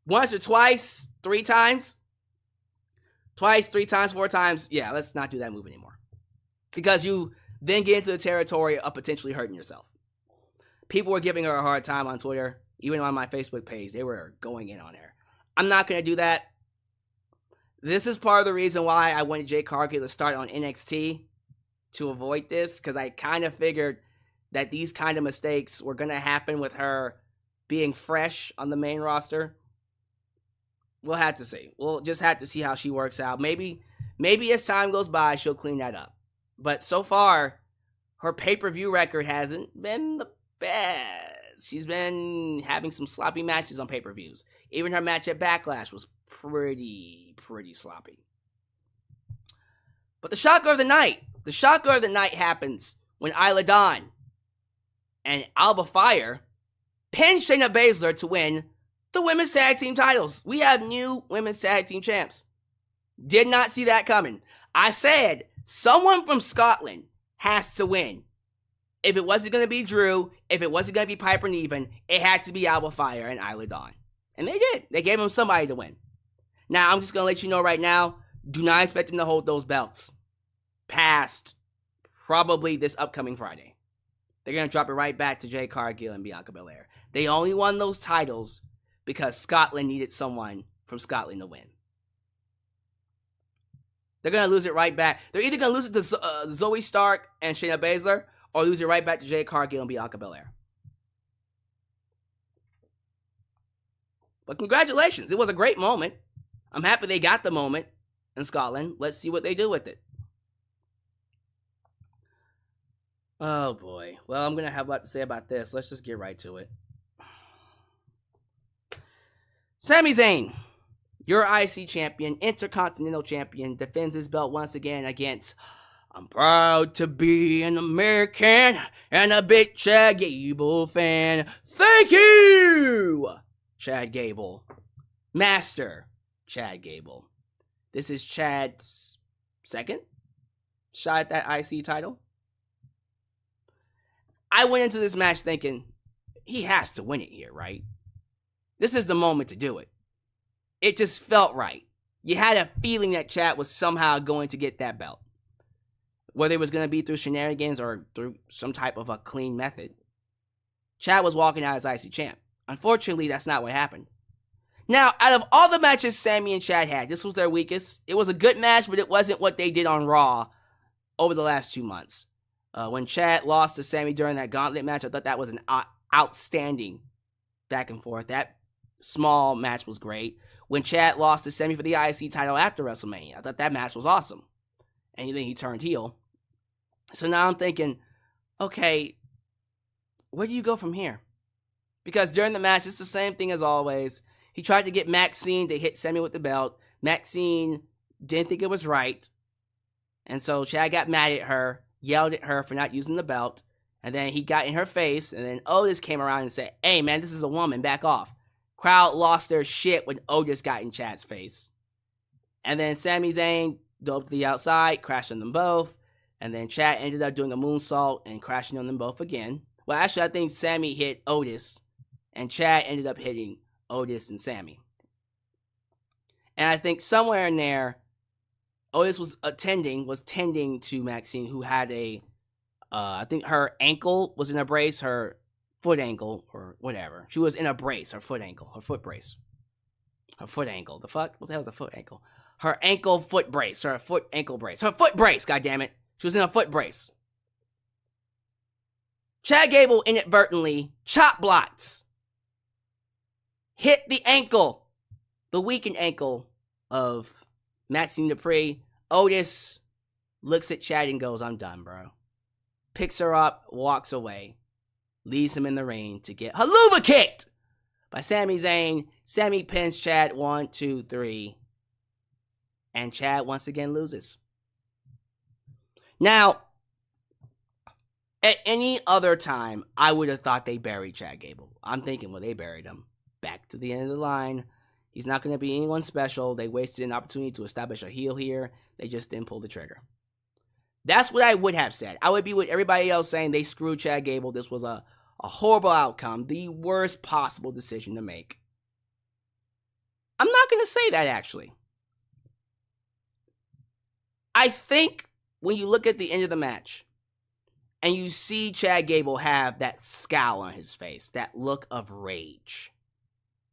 Once or twice, 3 times. Twice, 3 times, 4 times. Yeah, let's not do that move anymore. Because you then get into the territory of potentially hurting yourself. People were giving her a hard time on Twitter. Even on my Facebook page, they were going in on her. I'm not going to do that. This is part of the reason why I wanted Jade Cargill to start on NXT to avoid this. Because I kind of figured that these kind of mistakes were going to happen with her being fresh on the main roster. We'll have to see. We'll just have to see how she works out. Maybe as time goes by, she'll clean that up. But so far, her pay-per-view record hasn't been the best. She's been having some sloppy matches on pay-per-views. Even her match at Backlash was pretty sloppy. But the shocker of the night happens when Isla Dawn and Alba Fyre pinned Shayna Baszler to win the women's tag team titles. We have new women's tag team champs. Did not see that coming. I said someone from Scotland has to win. If it wasn't going to be Drew, if it wasn't going to be Piper Niven, it had to be Alba Fyre and Isla Dawn. And they did. They gave them somebody to win. Now, I'm just going to let you know right now, do not expect them to hold those belts past probably this upcoming Friday. They're going to drop it right back to Jade Cargill and Bianca Belair. They only won those titles because Scotland needed someone from Scotland to win. They're going to lose it right back. They're either going to lose it to Zoe Stark and Shayna Baszler, or lose it right back to Jade Cargill and Bianca Belair. But congratulations. It was a great moment. I'm happy they got the moment in Scotland. Let's see what they do with it. Oh boy. Well, I'm going to have a lot to say about this. Let's just get right to it. Sami Zayn, your IC champion, Intercontinental champion, defends his belt once again against I'm proud to be an American and a big Chad Gable fan. Thank you, Chad Gable. Master Chad Gable. This is Chad's second shot at that IC title. I went into this match thinking, he has to win it here, right? This is the moment to do it. It just felt right. You had a feeling that Chad was somehow going to get that belt. Whether it was going to be through shenanigans or through some type of a clean method. Chad was walking out as IC champ. Unfortunately, that's not what happened. Now, out of all the matches Sami and Chad had, this was their weakest. It was a good match, but it wasn't what they did on Raw over the last 2 months. When Chad lost to Sami during that gauntlet match, I thought that was an outstanding back and forth. That small match was great. When Chad lost to Sami for the IC title after WrestleMania, I thought that match was awesome. And then he turned heel. So now I'm thinking, okay, where do you go from here? Because during the match, it's the same thing as always. He tried to get Maxine to hit Sami with the belt. Maxine didn't think it was right. And so Chad got mad at her, yelled at her for not using the belt. And then he got in her face. And then Otis came around and said, hey, man, this is a woman. Back off. Crowd lost their shit when Otis got in Chad's face. And then Sami Zayn dove to the outside, crashed on them both. And then Chad ended up doing a moonsault and crashing on them both again. Well, actually, I think Sami hit Otis. And Chad ended up hitting Otis and Sami. And I think somewhere in there, Otis was tending to Maxine, who had I think her ankle was in a brace, her foot ankle, or whatever. She was in a brace, her foot brace. Her foot ankle. The fuck? What the hell is a foot ankle? Her ankle foot brace, her foot ankle brace. Her foot brace, goddammit. She was in a foot brace. Chad Gable inadvertently chop blocks. Hit the ankle. The weakened ankle of Maxine Dupree. Otis looks at Chad and goes, I'm done, bro. Picks her up, walks away. Leaves him in the ring to get haluva kicked by Sami Zayn. Sami pins Chad 1, 2, 3. And Chad once again loses. Now, at any other time, I would have thought they buried Chad Gable. I'm thinking, well, they buried him. Back to the end of the line. He's not going to be anyone special. They wasted an opportunity to establish a heel here. They just didn't pull the trigger. That's what I would have said. I would be with everybody else saying they screwed Chad Gable. This was a horrible outcome. The worst possible decision to make. I'm not going to say that, actually. I think when you look at the end of the match and you see Chad Gable have that scowl on his face, that look of rage.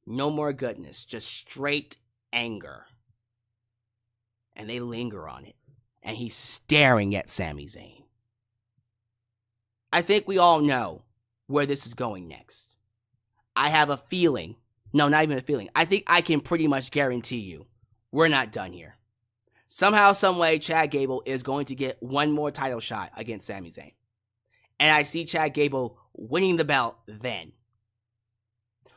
No more goodness, just straight anger. And they linger on it. And he's staring at Sami Zayn. I think we all know where this is going next. I have a feeling. No, not even a feeling. I think I can pretty much guarantee you we're not done here. Somehow, some way, Chad Gable is going to get one more title shot against Sami Zayn. And I see Chad Gable winning the belt then.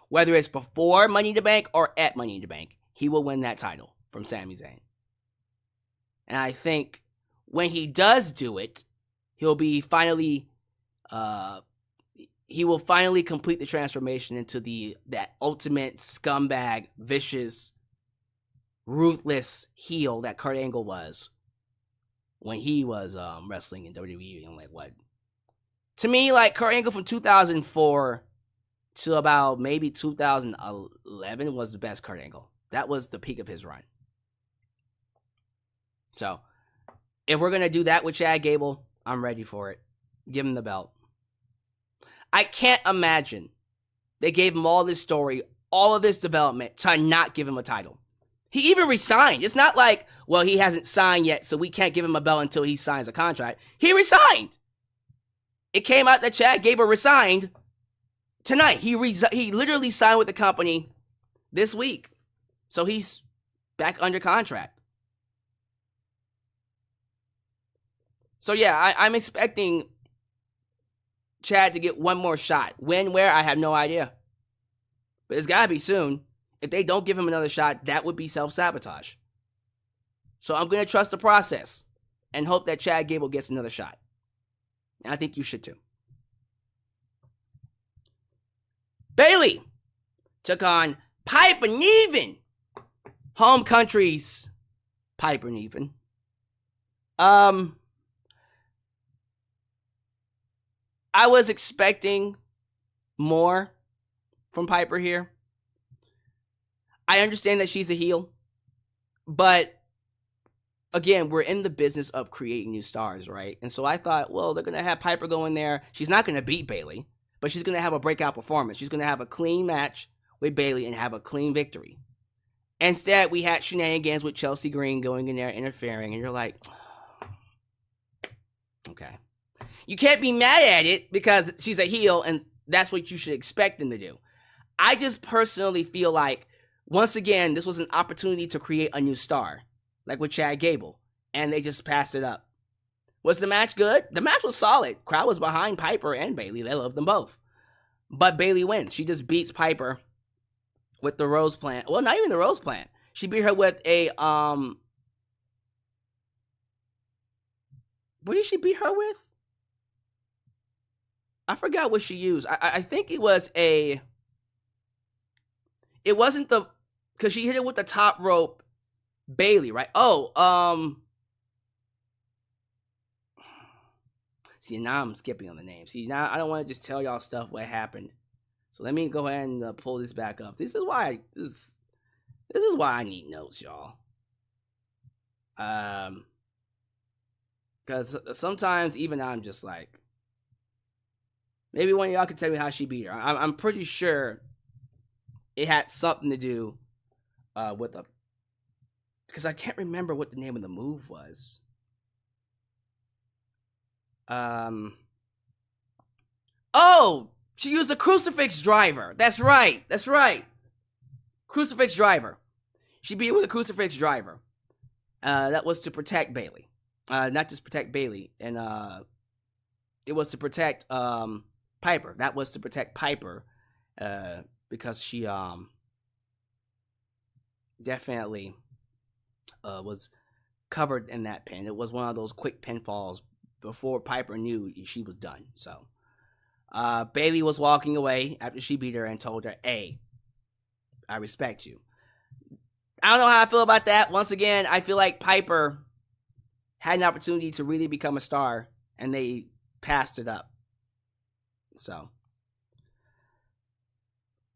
Whether it's before Money in the Bank or at Money in the Bank, he will win that title from Sami Zayn. And I think when he does do it, he will finally complete the transformation into that ultimate scumbag, vicious, ruthless heel that Kurt Angle was when he was wrestling in WWE. I'm like, what? To me, like, Kurt Angle from 2004 to about maybe 2011 was the best Kurt Angle. That was the peak of his run. So, if we're going to do that with Chad Gable, I'm ready for it. Give him the belt. I can't imagine they gave him all this story, all of this development to not give him a title. He even resigned. It's not like, well, he hasn't signed yet, so we can't give him a belt until he signs a contract. He resigned. It came out that Chad Gable resigned tonight. He literally signed with the company this week. So he's back under contract. So yeah, I'm expecting Chad to get one more shot. When, where, I have no idea. But it's got to be soon. If they don't give him another shot, that would be self-sabotage. So I'm going to trust the process and hope that Chad Gable gets another shot. And I think you should too. Bayley took on Piper Niven. Home country's Piper Niven. I was expecting more from Piper here. I understand that she's a heel, but again, we're in the business of creating new stars, right? And so I thought, well, they're going to have Piper go in there. She's not going to beat Bayley, but she's going to have a breakout performance. She's going to have a clean match with Bayley and have a clean victory. Instead, we had shenanigans with Chelsea Green going in there, interfering, and you're like, okay. You can't be mad at it because she's a heel, and that's what you should expect them to do. I just personally feel like, once again, this was an opportunity to create a new star, like with Chad Gable, and they just passed it up. Was the match good? The match was solid. Crowd was behind Piper and Bayley. They loved them both. But Bayley wins. She just beats Piper with the Rose Plant. Well, not even the Rose Plant. She beat her with a, what did she beat her with? I forgot what she used. I think it was it wasn't because she hit it with the top rope, Bayley, right? See, now I'm skipping on the name. See, now I don't want to just tell y'all stuff what happened. So let me go ahead and pull this back up. This is why I need notes, y'all. Because sometimes even I'm just like, maybe one of y'all could tell me how she beat her. I'm pretty sure it had something to do with because I can't remember what the name of the move was. Oh, she used a crucifix driver. That's right. Crucifix driver. She beat with a crucifix driver. That was to protect Bayley. Not just protect Bayley. And it was to protect Piper. That was to protect Piper. Because she definitely was covered in that pin. It was one of those quick pinfalls before Piper knew she was done. So Bayley was walking away after she beat her and told her, hey, I respect you. I don't know how I feel about that. Once again, I feel like Piper had an opportunity to really become a star and they passed it up. So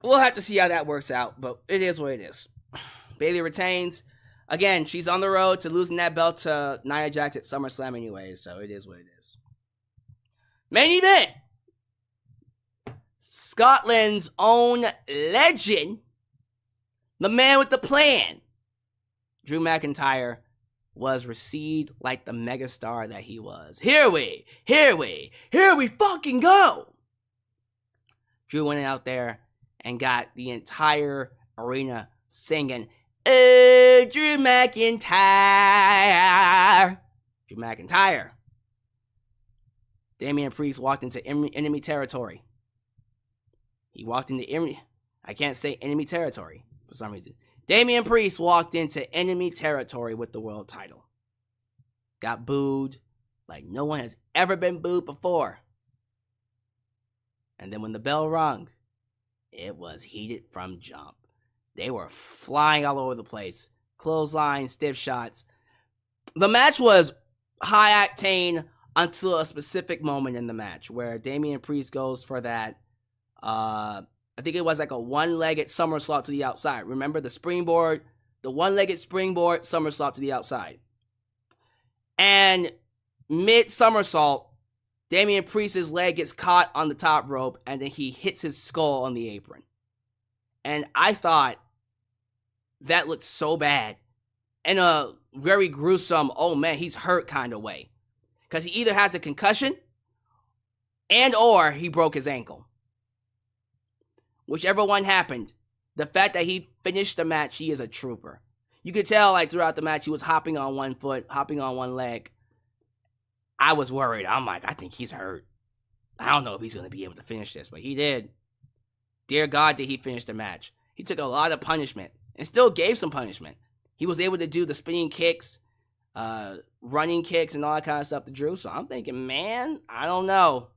we'll have to see how that works out, but it is what it is. Bayley retains. Again, she's on the road to losing that belt to Nia Jax at SummerSlam anyway, so it is what it is. Main event. Scotland's own legend, the man with the plan, Drew McIntyre, was received like the megastar that he was. Here we fucking go. Drew went out there and got the entire arena singing, oh, Drew McIntyre. Drew McIntyre Damian Priest walked into enemy territory. He walked into I can't say enemy territory for some reason. Damian Priest walked into enemy territory with the world title. Got booed like no one has ever been booed before. And then when the bell rung, it was heated from jump. They were flying all over the place. Clotheslines, stiff shots. The match was high octane until a specific moment in the match where Damian Priest goes for that, I think it was like a one-legged somersault to the outside. Remember the springboard? The one-legged springboard somersault to the outside. And mid-somersault, Damian Priest's leg gets caught on the top rope and then he hits his skull on the apron. And I thought that looked so bad. In a very gruesome, oh man, he's hurt kind of way. Because he either has a concussion and or he broke his ankle. Whichever one happened, the fact that he finished the match, he is a trooper. You could tell like throughout the match, he was hopping on one foot, hopping on one leg. I was worried. I'm like, I think he's hurt. I don't know if he's going to be able to finish this, but he did. Dear God, did he finish the match. He took a lot of punishment and still gave some punishment. He was able to do the spinning kicks, running kicks, and all that kind of stuff to Drew. So I'm thinking, man, I don't know.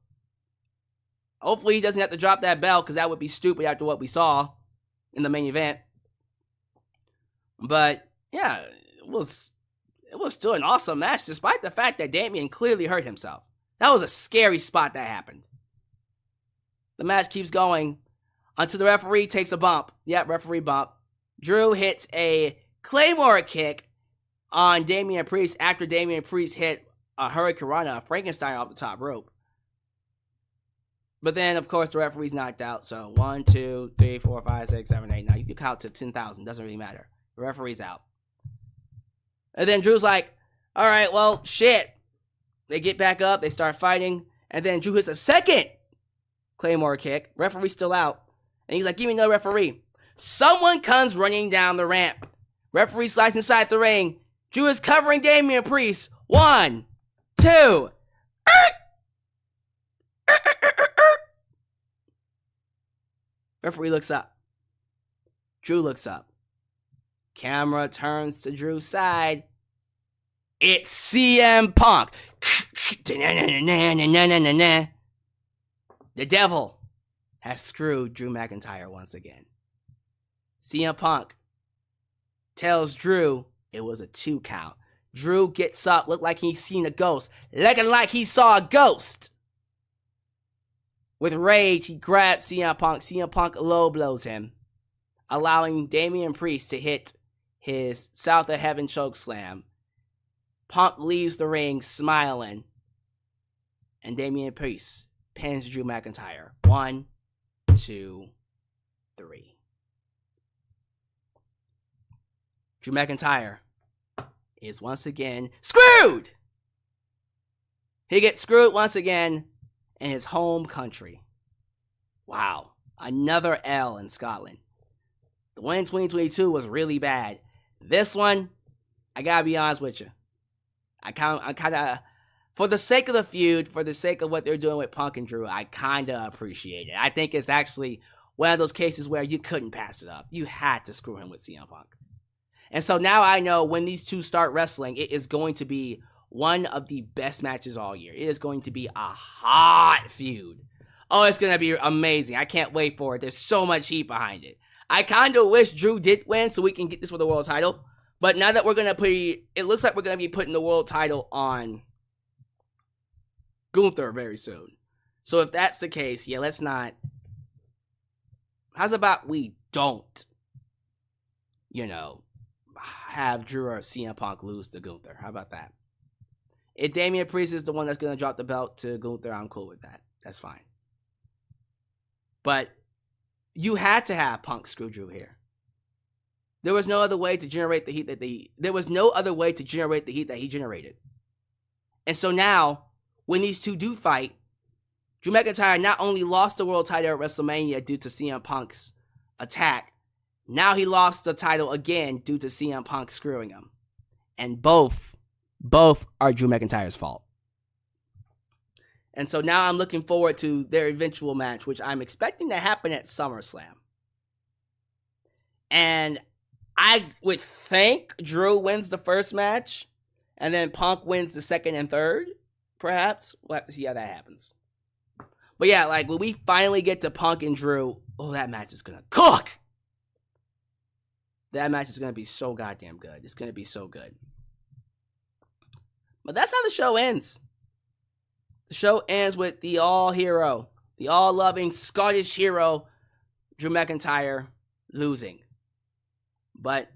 Hopefully he doesn't have to drop that belt because that would be stupid after what we saw in the main event. But yeah, it was still an awesome match despite the fact that Damian clearly hurt himself. That was a scary spot that happened. The match keeps going until the referee takes a bump. Yep, referee bump. Drew hits a Claymore kick on Damian Priest after Damian Priest hit a Hurricanrana, a Frankenstein off the top rope. But then, of course, the referee's knocked out. So 1, 2, 3, 4, 5, 6, 7, 8, 9. You can count to 10,000. Doesn't really matter. The referee's out. And then Drew's like, all right, well, shit. They get back up. They start fighting. And then Drew hits a second Claymore kick. Referee's still out. And he's like, give me another referee. Someone comes running down the ramp. Referee slides inside the ring. Drew is covering Damian Priest. 1, 2. Referee looks up. Drew looks up. Camera turns to Drew's side. It's CM Punk. The devil has screwed Drew McIntyre once again. CM Punk tells Drew it was a 2 count. Drew gets up, looked like he's seen a ghost. Looking like he saw a ghost. With rage, he grabs CM Punk. CM Punk low blows him, allowing Damian Priest to hit his South of Heaven chokeslam. Punk leaves the ring smiling, and Damian Priest pins Drew McIntyre. 1, 2, 3. Drew McIntyre is once again screwed! He gets screwed once again in his home country. Wow. Another L in Scotland. The one in 2022 was really bad. This one, I gotta be honest with you. I kind of, for the sake of the feud, for the sake of what they're doing with Punk and Drew, I kind of appreciate it. I think it's actually one of those cases where you couldn't pass it up. You had to screw him with CM Punk. And so now I know when these two start wrestling, it is going to be one of the best matches all year. It is going to be a hot feud. Oh, it's going to be amazing. I can't wait for it. There's so much heat behind it. I kind of wish Drew did win so we can get this for the world title. But now that we're going to put, it looks like we're going to be putting the world title on Gunther very soon. So if that's the case, yeah, let's not. How's about we don't, have Drew or CM Punk lose to Gunther? How about that? If Damian Priest is the one that's going to drop the belt to Gunther, I'm cool with that. That's fine. But you had to have Punk screw Drew here. There was no other way to generate the heat that he generated. And so now, when these two do fight, Drew McIntyre not only lost the world title at WrestleMania due to CM Punk's attack, now he lost the title again due to CM Punk screwing him. And both are Drew McIntyre's fault. And so now I'm looking forward to their eventual match, which I'm expecting to happen at SummerSlam. And I would think Drew wins the first match, and then Punk wins the second and third, perhaps. We'll have to see how that happens. But yeah, like, when we finally get to Punk and Drew, oh, that match is gonna cook! That match is gonna be so goddamn good. It's gonna be so good. But that's how the show ends. The show ends with the all-hero, the all-loving Scottish hero, Drew McIntyre, losing. But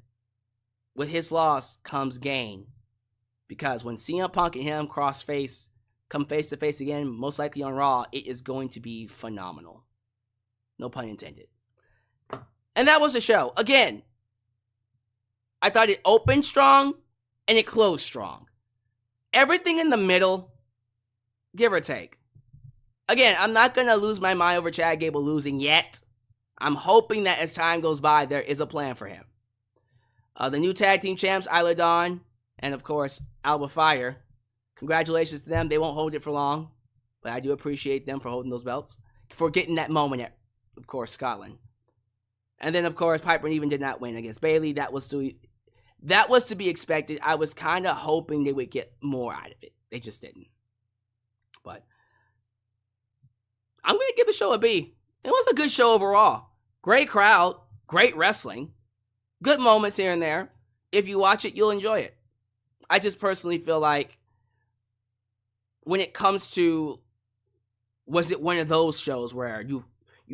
with his loss comes gain. Because when CM Punk and him come face to face again, most likely on Raw, it is going to be phenomenal. No pun intended. And that was the show. Again, I thought it opened strong and it closed strong. Everything in the middle, give or take. Again, I'm not going to lose my mind over Chad Gable losing yet. I'm hoping that as time goes by, there is a plan for him. The new tag team champs, Isla Dawn, and of course, Alba Fyre. Congratulations to them. They won't hold it for long, but I do appreciate them for holding those belts. For getting that moment at, of course, Scotland. And then, of course, Piper Niven did not win against Bayley. That was to be expected. I was kind of hoping they would get more out of it. They just didn't. But I'm going to give the show a B. It was a good show overall. Great crowd. Great wrestling. Good moments here and there. If you watch it, you'll enjoy it. I just personally feel like when it comes to, was it one of those shows where you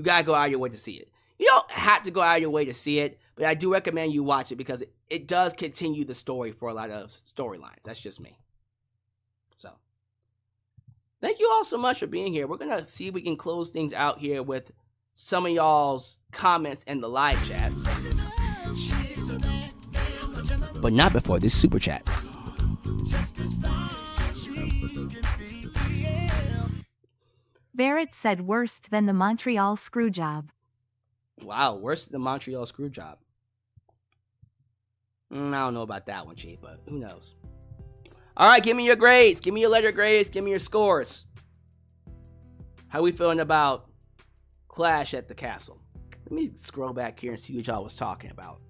got to go out of your way to see it? You don't have to go out of your way to see it, but I do recommend you watch it because it does continue the story for a lot of storylines. That's just me. So, thank you all so much for being here. We're going to see if we can close things out here with some of y'all's comments in the live chat. But not before this super chat. Barrett said worse than the Montreal Screwjob. Wow, worse than the Montreal Screwjob. I don't know about that one, Chief, but who knows? All right, give me your grades. Give me your letter grades. Give me your scores. How we feeling about Clash at the Castle? Let me scroll back here and see what y'all was talking about.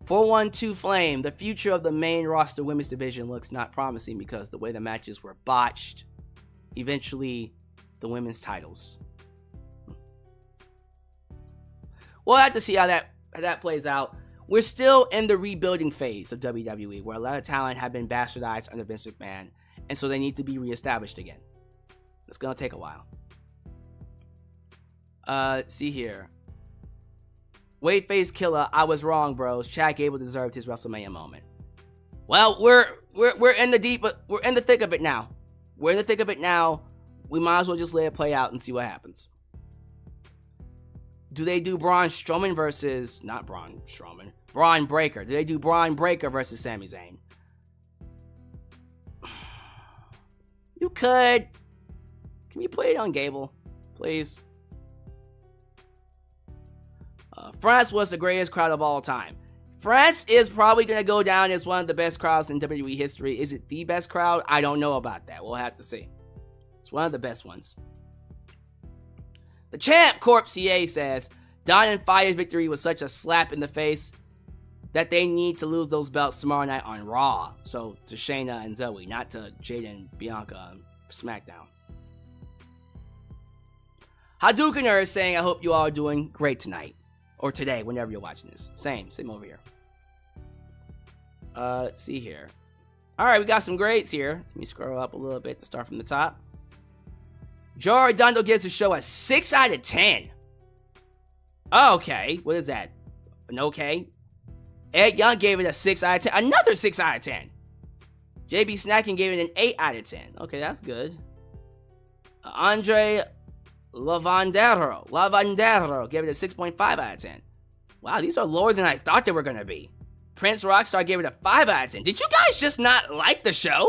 412 Flame. The future of the main roster women's division looks not promising because the way the matches were botched. Eventually, the women's titles. We'll have to see how that plays out. We're still in the rebuilding phase of WWE, where a lot of talent have been bastardized under Vince McMahon, and so they need to be reestablished again. It's gonna take a while. Let's see here. Wade Face Killer, I was wrong, bros. Chad Gable deserved his WrestleMania moment. Well, we're in the thick of it now. We're in the thick of it now. We might as well just let it play out and see what happens. Do they do Braun Strowman versus... Not Braun Strowman. Braun Breaker. Do they do Braun Breaker versus Sami Zayn? You could. Can you play it on Gable? Please. France was the greatest crowd of all time. France is probably going to go down as one of the best crowds in WWE history. Is it the best crowd? I don't know about that. We'll have to see. It's one of the best ones. The Champ Corp CA says, Dawn and Fire's victory was such a slap in the face that they need to lose those belts tomorrow night on Raw. So to Shayna and Zoe, not to Jada and Bianca on SmackDown. Hadoukener is saying, I hope you all are doing great tonight. Or today, whenever you're watching this. Same over here. Let's see here. Alright, we got some grades here. Let me scroll up a little bit to start from the top. Joe Redondo gives the show a 6 out of 10. Okay, what is that? An okay? Ed Young gave it a 6 out of 10. Another 6 out of 10. JB Snacking gave it an 8 out of 10. Okay, that's good. Andre Lavandero gave it a 6.5 out of 10. Wow, these are lower than I thought they were going to be. Prince Rockstar gave it a 5 out of 10. Did you guys just not like the show?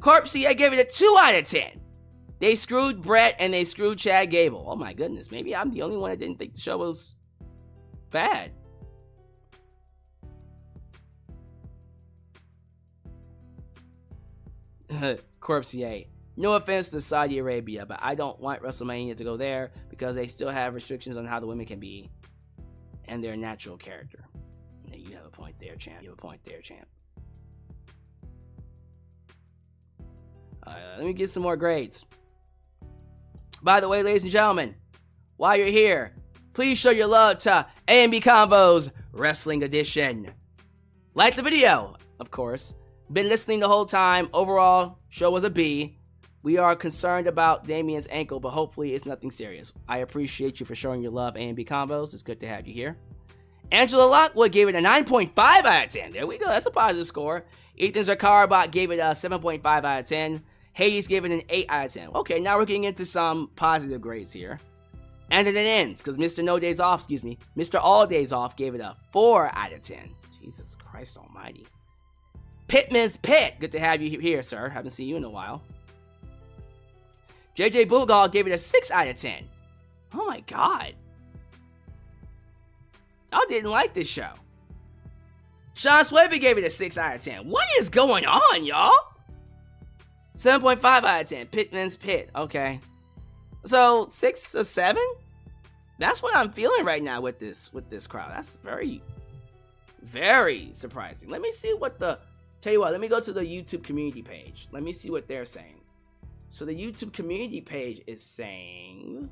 Corp CA gave it a 2 out of 10. They screwed Brett and they screwed Chad Gable. Oh my goodness, maybe I'm the only one that didn't think the show was bad. Corpsier. No offense to Saudi Arabia, but I don't want WrestleMania to go there because they still have restrictions on how the women can be and their natural character. Yeah, you have a point there, champ. You have a point there, champ. Let me get some more grades. By the way, ladies and gentlemen, while you're here, please show your love to A&B Combos Wrestling Edition. Like the video, of course. Been listening the whole time. Overall, show was a B. We are concerned about Damian's ankle, but hopefully it's nothing serious. I appreciate you for showing your love, A&B Combos. It's good to have you here. Angela Lockwood gave it a 9.5 out of 10. There we go. That's a positive score. Ethan Zakarbot gave it a 7.5 out of 10. Hades gave it an 8 out of 10. Okay, now we're getting into some positive grades here. And then it ends, because Mr. Mr. All Days Off gave it a 4 out of 10. Jesus Christ almighty. Pitman's Pit, good to have you here, sir. Haven't seen you in a while. JJ Bulldog gave it a 6 out of 10. Oh my god. Y'all didn't like this show. Sean Swaby gave it a 6 out of 10. What is going on, y'all? 7.5 out of 10. Pitman's Pit. Okay. So 6 or 7? That's what I'm feeling right now with this crowd. That's very, very surprising. Let me see what tell you what, let me go to the YouTube community page. Let me see what they're saying. So the YouTube community page is saying,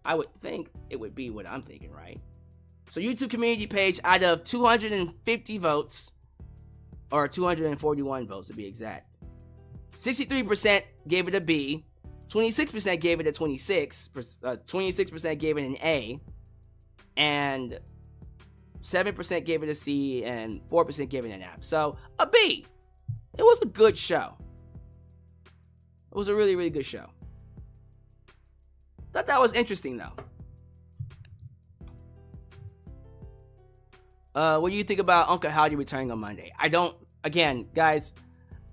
I would think it would be what I'm thinking, right? So YouTube community page, out of 250 votes, or 241 votes to be exact, 63% gave it a B, 26% gave it a 26% gave it an A, and 7% gave it a C, and 4% gave it an F. So a B. It was a good show. It was a really, really good show. Thought that was interesting, though. What do you think about Uncle Howdy returning on Monday? Again, guys,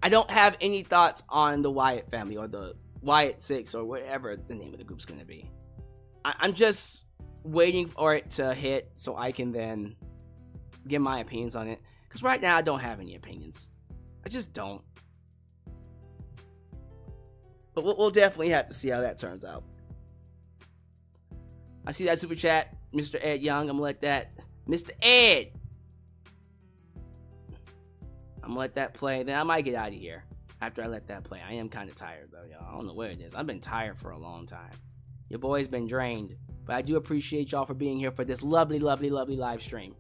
I don't have any thoughts on the Wyatt family or the Wyatt Six or whatever the name of the group's going to be. I'm just waiting for it to hit so I can then give my opinions on it. Because right now, I don't have any opinions. I just don't. But we'll definitely have to see how that turns out. I see that super chat, Mr. Ed Young. I'm gonna let that, Mr. Ed. I'm gonna let that play. Then I might get out of here after I let that play. I am kind of tired though, y'all. I don't know what it is. I've been tired for a long time. Your boy's been drained, but I do appreciate y'all for being here for this lovely, lovely, lovely live stream.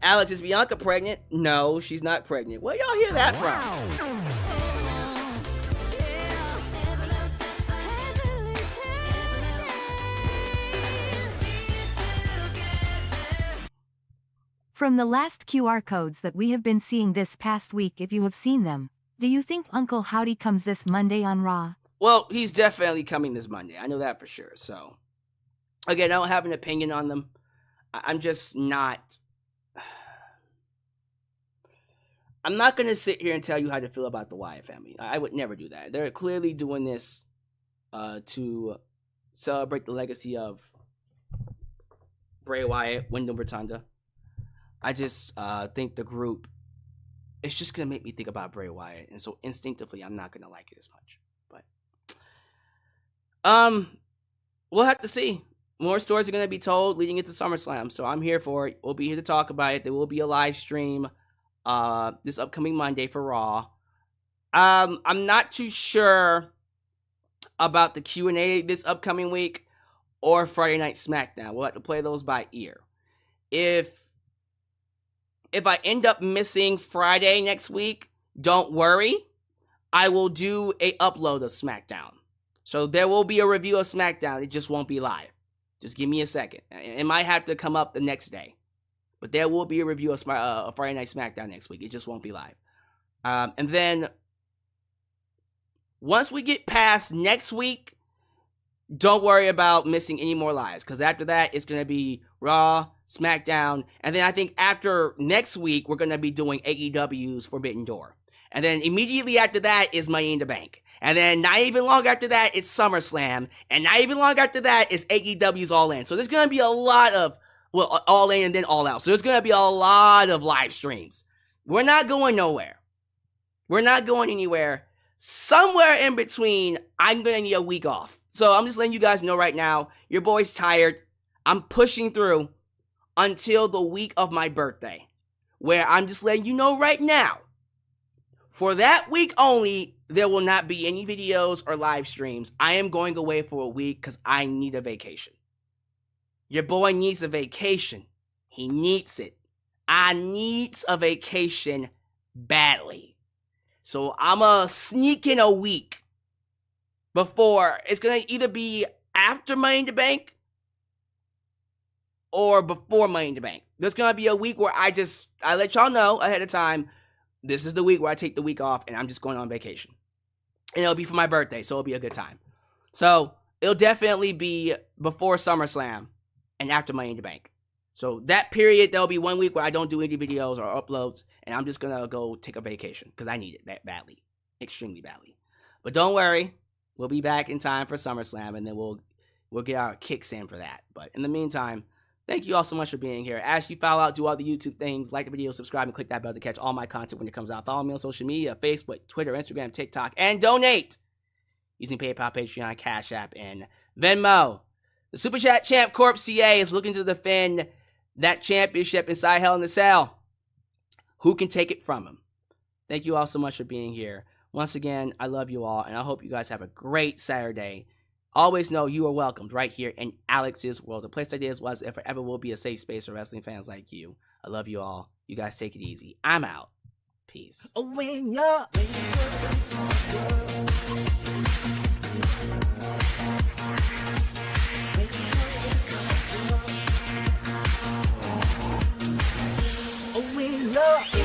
Alex, is Bianca pregnant? No, she's not pregnant. Where y'all hear that from? From the last QR codes that we have been seeing this past week, if you have seen them, do you think Uncle Howdy comes this Monday on Raw? Well, he's definitely coming this Monday. I know that for sure. So, again, I don't have an opinion on them. I'm just not... I'm not going to sit here and tell you how to feel about the Wyatt family. I would never do that. They're clearly doing this to celebrate the legacy of Bray Wyatt, Wyndham Rotunda. I just think the group, it's just going to make me think about Bray Wyatt. And so instinctively, I'm not going to like it as much. But we'll have to see. More stories are going to be told leading into SummerSlam. So I'm here for it. We'll be here to talk about it. There will be a live stream this upcoming Monday for Raw. I'm not too sure about the Q&A this upcoming week or Friday Night SmackDown. We'll have to play those by ear. If I end up missing Friday next week, don't worry. I will do a upload of SmackDown. So there will be a review of SmackDown. It just won't be live. Just give me a second. It might have to come up the next day. But there will be a review of Friday Night SmackDown next week. It just won't be live. And then once we get past next week, don't worry about missing any more lives. Because after that, it's going to be Raw, SmackDown, and then I think after next week, we're going to be doing AEW's Forbidden Door. And then immediately after that is Money in the Bank. And then not even long after that, it's SummerSlam. And not even long after that is AEW's All In. So there's going to be a lot of, well, All In and then All Out. So there's going to be a lot of live streams. We're not going nowhere. We're not going anywhere. Somewhere in between, I'm going to need a week off. So I'm just letting you guys know right now, your boy's tired. I'm pushing through until the week of my birthday, where I'm just letting you know right now, for that week only, there will not be any videos or live streams. I am going away for a week because I need a vacation. Your boy needs a vacation. He needs it. I needs a vacation badly. So I'm going to sneak in a week before. It's going to either be after Money in the Bank or before Money in the Bank. There's going to be a week where I let y'all know ahead of time, this is the week where I take the week off and I'm just going on vacation. And it'll be for my birthday, so it'll be a good time. So it'll definitely be before SummerSlam and after Money in the Bank. So that period, there'll be 1 week where I don't do any videos or uploads, and I'm just going to go take a vacation because I need it that badly, extremely badly. But don't worry, we'll be back in time for SummerSlam, and then we'll get our kicks in for that. But in the meantime, thank you all so much for being here. As you follow out, do all the YouTube things, like the video, subscribe, and click that bell to catch all my content when it comes out. Follow me on social media, Facebook, Twitter, Instagram, TikTok, and donate using PayPal, Patreon, Cash App, and Venmo. The Super Chat Champ Corp CA is looking to defend that championship inside Hell in a Cell. Who can take it from him? Thank you all so much for being here. Once again, I love you all, and I hope you guys have a great Saturday. Always know you are welcomed right here in Alyx's world. The place that is, was, and forever will be a safe space for wrestling fans like you. I love you all. You guys take it easy. I'm out. Peace. When you're when you're